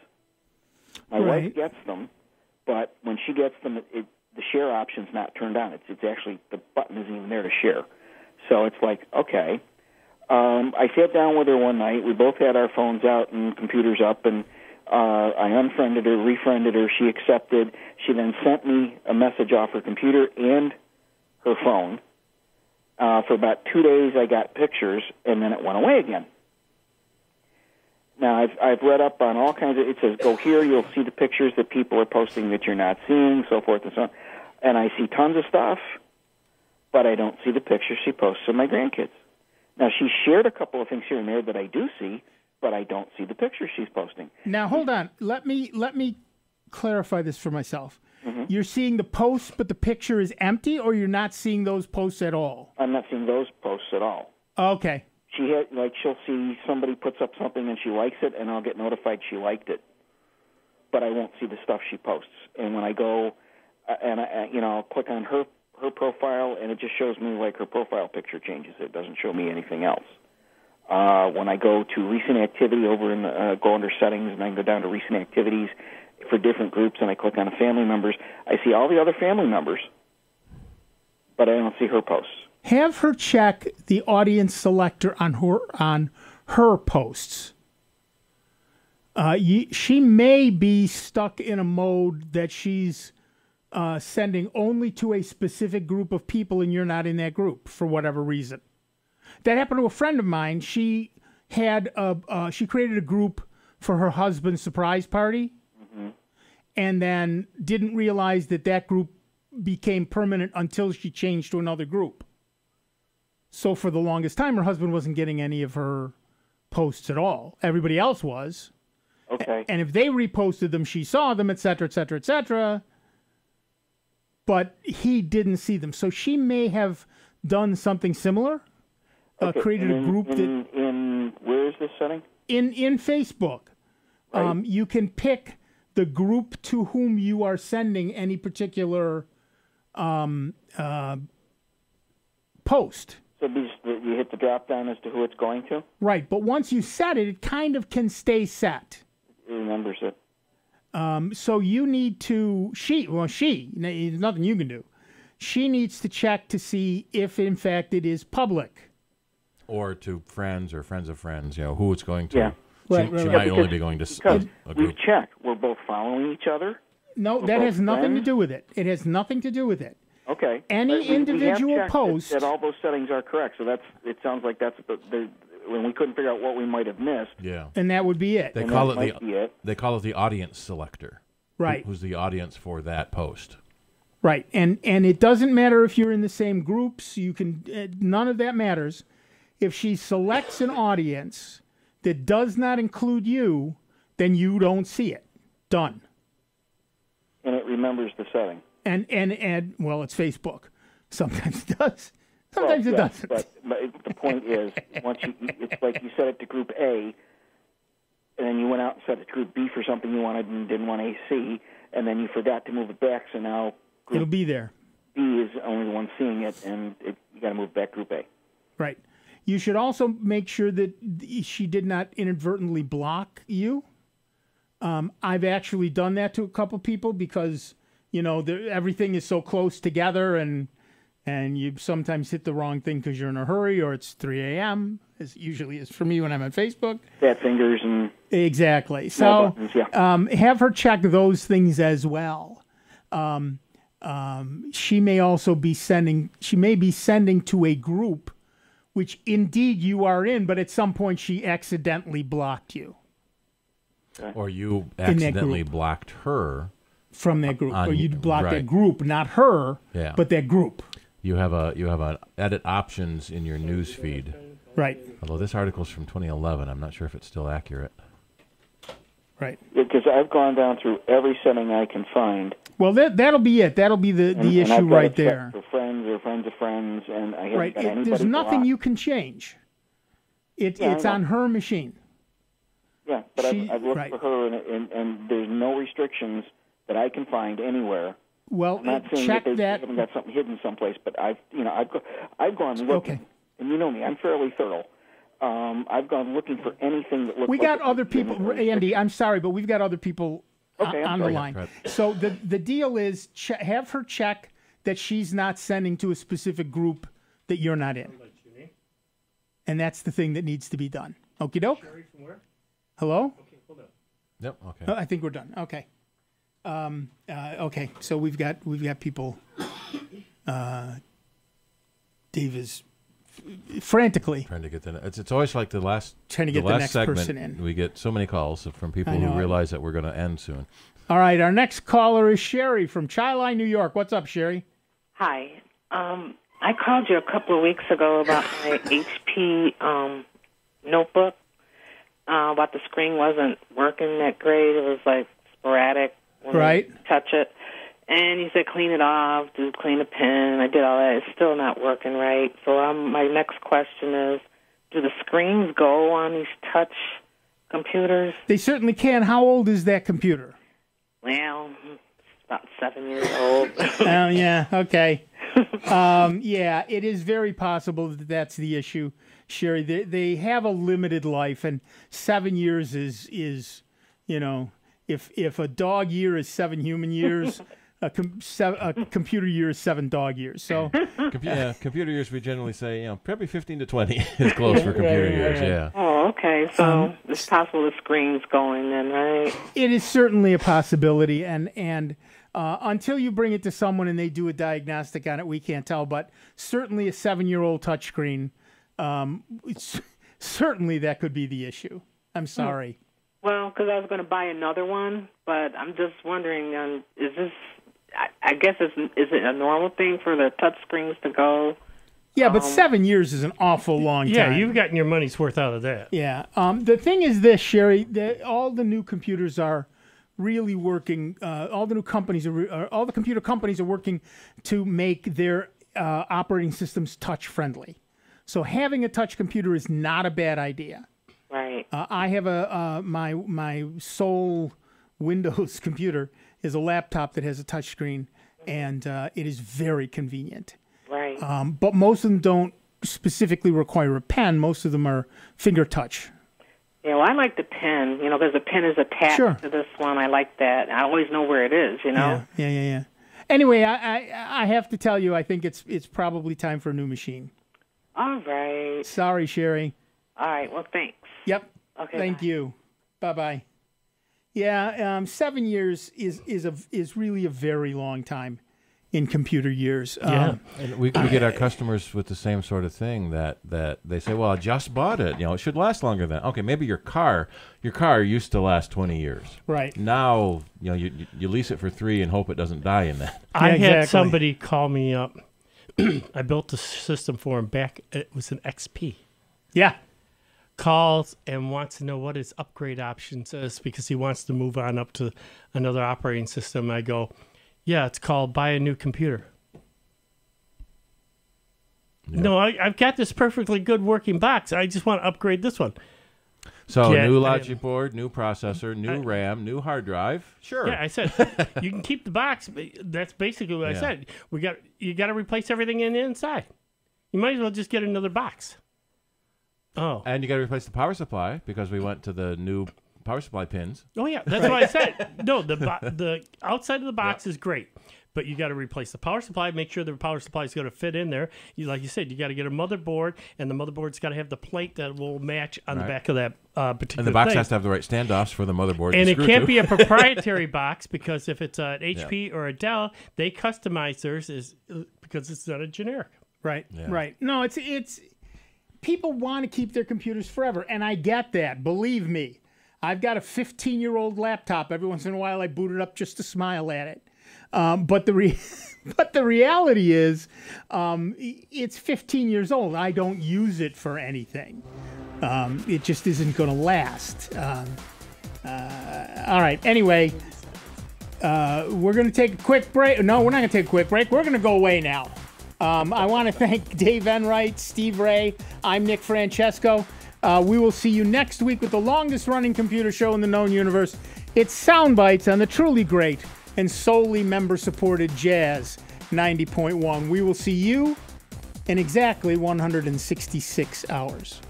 My wife gets them, but when she gets them, the share option's not turned on. It's actually, the button isn't even there to share. So it's like, okay. I sat down with her one night. We both had our phones out and computers up, and I unfriended her, refriended her. She accepted. She then sent me a message off her computer and her phone. For about 2 days, I got pictures, and then it went away again. Now, I've read up on all kinds of, it says, go here, you'll see the pictures that people are posting that you're not seeing, so forth and so on. And I see tons of stuff, but I don't see the pictures she posts of my grandkids. Now, she shared a couple of things here and there that I do see, but I don't see the pictures she's posting. Now, hold on. Let me clarify this for myself. Mm-hmm. You're seeing the posts, but the picture is empty, or you're not seeing those posts at all? I'm not seeing those posts at all. Okay. She'll see somebody puts up something and she likes it, and I'll get notified she liked it, but I won't see the stuff she posts. And when I go I'll click on her profile, and it just shows me like her profile picture changes. It doesn't show me anything else. When I go to recent activity over in go under settings, and I go down to recent activities for different groups, and I click on the family members, I see all the other family members, but I don't see her posts. Have her check the audience selector on her posts. She may be stuck in a mode that she's sending only to a specific group of people, and you're not in that group for whatever reason. That happened to a friend of mine. She had she created a group for her husband's surprise party, and then didn't realize that group became permanent until she changed to another group. So for the longest time, her husband wasn't getting any of her posts at all. Everybody else was. Okay. And if they reposted them, she saw them, et cetera, et cetera, et cetera. But he didn't see them. So she may have done something similar. Created a group in where is this setting? In Facebook. Right. You can pick the group to whom you are sending any particular post. So you hit the drop down as to who it's going to? Right, but once you set it, it kind of can stay set. It remembers it. So you need to, there's nothing you can do. She needs to check to see if, in fact, it is public. Or to friends or friends of friends, who it's going to. Yeah. She might only be going to a group. We've checked. We're both following each other. No, that has nothing to do with it. It has nothing to do with it. Okay. Any individual post. That all those settings are correct. So it sounds like that's when we couldn't figure out what we might have missed. Yeah. And that would be it. They call it the audience selector. Right. Who's the audience for that post. Right. And it doesn't matter if you're in the same groups. You can none of that matters. If she selects an audience that does not include you, then you don't see it. Done. And it remembers the setting. And well, it's Facebook. Sometimes it does. Sometimes it doesn't. But the point is, it's like you set it to Group A, and then you went out and set it to Group B for something you wanted and didn't want to see, and then you forgot to move it back. So now it'll be there. B is the only one seeing it, and you got to move back Group A. Right. You should also make sure that she did not inadvertently block you. I've actually done that to a couple people because, everything is so close together and you sometimes hit the wrong thing because you're in a hurry or it's 3 a.m., as it usually is for me when I'm on Facebook. Fat fingers and... Exactly. So buttons, yeah. Have her check those things as well. She may be sending to a group which indeed you are in, but at some point she accidentally blocked you. Or you In that accidentally group. blocked her From that group. on- Or you blocked right. that group, not her, Yeah. but that group. You have a edit options in your news feed. Right. Although this article's from 2011, I'm not sure if it's still accurate. Right. Because I've gone down through every setting I can find. Well, that'll be it. That'll be the and issue I've got right it set there. For friends or friends of friends, and I haven't Right. got anybody There's nothing blocked. you can change. Yeah, I It's know. on her machine. Yeah, but I've looked right. for her, and there's no restrictions that I can find anywhere. Well, I'm not saying check that they that. haven't got something hidden someplace, but I've gone looking, and you know me, I'm fairly thorough. I've gone looking for anything that looks. We like got it other was given people, a Andy. restriction. I'm sorry, but we've got other people Okay, I'm on the sorry. line. Right. So the deal is have her check that she's not sending to a specific group that you're not in, and that's the thing that needs to be done. Okie doke. Hello. Yep. Okay. Oh, I think we're done. Okay. Okay. So we've got people. Dave is frantically Trying to get the. It's always like the last. Trying to get the last next segment, person in. We get so many calls from people I know. who realize that we're going to end soon. All right. Our next caller is Sherry from Chi-Line, New York. What's up, Sherry? Hi. I called you a couple of weeks ago about my HP notebook. About the screen wasn't working that great. It was like sporadic when Right. I touch it. And you said clean it off, do clean the pen. I did all that. It's still not working right. So my next question is, do the screens go on these touch computers? They certainly can. How old is that computer? Well, it's about 7 years old. Oh, yeah. Okay. Yeah, it is very possible that that's the issue, Sherry. They have a limited life, and 7 years is if a dog year is 7 human years, a computer year is 7 dog years. So Computer years, we generally say, probably 15 to 20 is close for computer years. Yeah. Oh, okay. So it's possible the screen's going then, right? it is certainly a possibility, and until you bring it to someone and they do a diagnostic on it, we can't tell. But certainly a 7-year-old touchscreen, certainly that could be the issue. I'm sorry. Well, because I was going to buy another one, but I'm just wondering, is this? I guess is it a normal thing for the touch screens to go? Yeah, but 7 years is an awful long time. Yeah, you've gotten your money's worth out of that. Yeah. The thing is this, Sherry, all the new computers are really working. All the new companies all the computer companies are working to make their operating systems touch friendly. So having a touch computer is not a bad idea. Right. I have my sole Windows computer is a laptop that has a touch screen, and it is very convenient. Right. But most of them don't specifically require a pen. Most of them are finger touch. Yeah, well, I like the pen, because the pen is attached Sure. to this one. I like that. I always know where it is, Yeah. Anyway, I have to tell you, I think it's probably time for a new machine. All right. Sorry, Sherry. All right. Well, thanks. Yep. Okay. Thank you. Bye-bye. Yeah, 7 years is really a very long time in computer years. And we get our customers with the same sort of thing that they say, well, I just bought it. It should last longer than. Okay, maybe your car used to last 20 years. Right. Now, you lease it for 3 and hope it doesn't die in that. I had somebody call me up. I built the system for him back. It was an XP. Yeah. Calls and wants to know what his upgrade options is because he wants to move on up to another operating system. I go, yeah, it's called buy a new computer. Yeah. No, I've got this perfectly good working box. I just want to upgrade this one. So new logic board, new processor, new RAM, new hard drive. Sure. Yeah, I said you can keep the box. But that's basically what I said. You got to replace everything in the inside. You might as well just get another box. Oh. And you got to replace the power supply because we went to the new power supply pins. Oh yeah, that's what I said. No, the outside of the box is great, but you got to replace the power supply. Make sure the power supply is going to fit in there. Like you said, you got to get a motherboard, and the motherboard's got to have the plate that will match on the back of that particular. And the box thing. has to have the right standoffs for the motherboard. And to it screw can't to. be a proprietary box because if it's an HP or a Dell, they customize theirs because it's not a generic. Right. Yeah. Right. No, people want to keep their computers forever, and I get that. Believe me, I've got a 15-year-old laptop. Every once in a while, I boot it up just to smile at it. But the reality is, it's 15 years old. I don't use it for anything. It just isn't going to last. All right. Anyway, we're going to take a quick break. No, we're not going to take a quick break. We're going to go away now. I want to thank Dave Enright, Steve Ray. I'm Nick Francesco. We will see you next week with the longest-running computer show in the known universe. It's Sound Bites on the truly great and solely member-supported Jazz 90.1. We will see you in exactly 166 hours.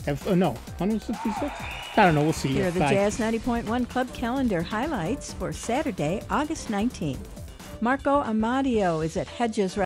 166? I don't know. We'll see you. Here are the Bye. Jazz 90.1 Club Calendar highlights for Saturday, August 19th. Marco Amadio is at Hedges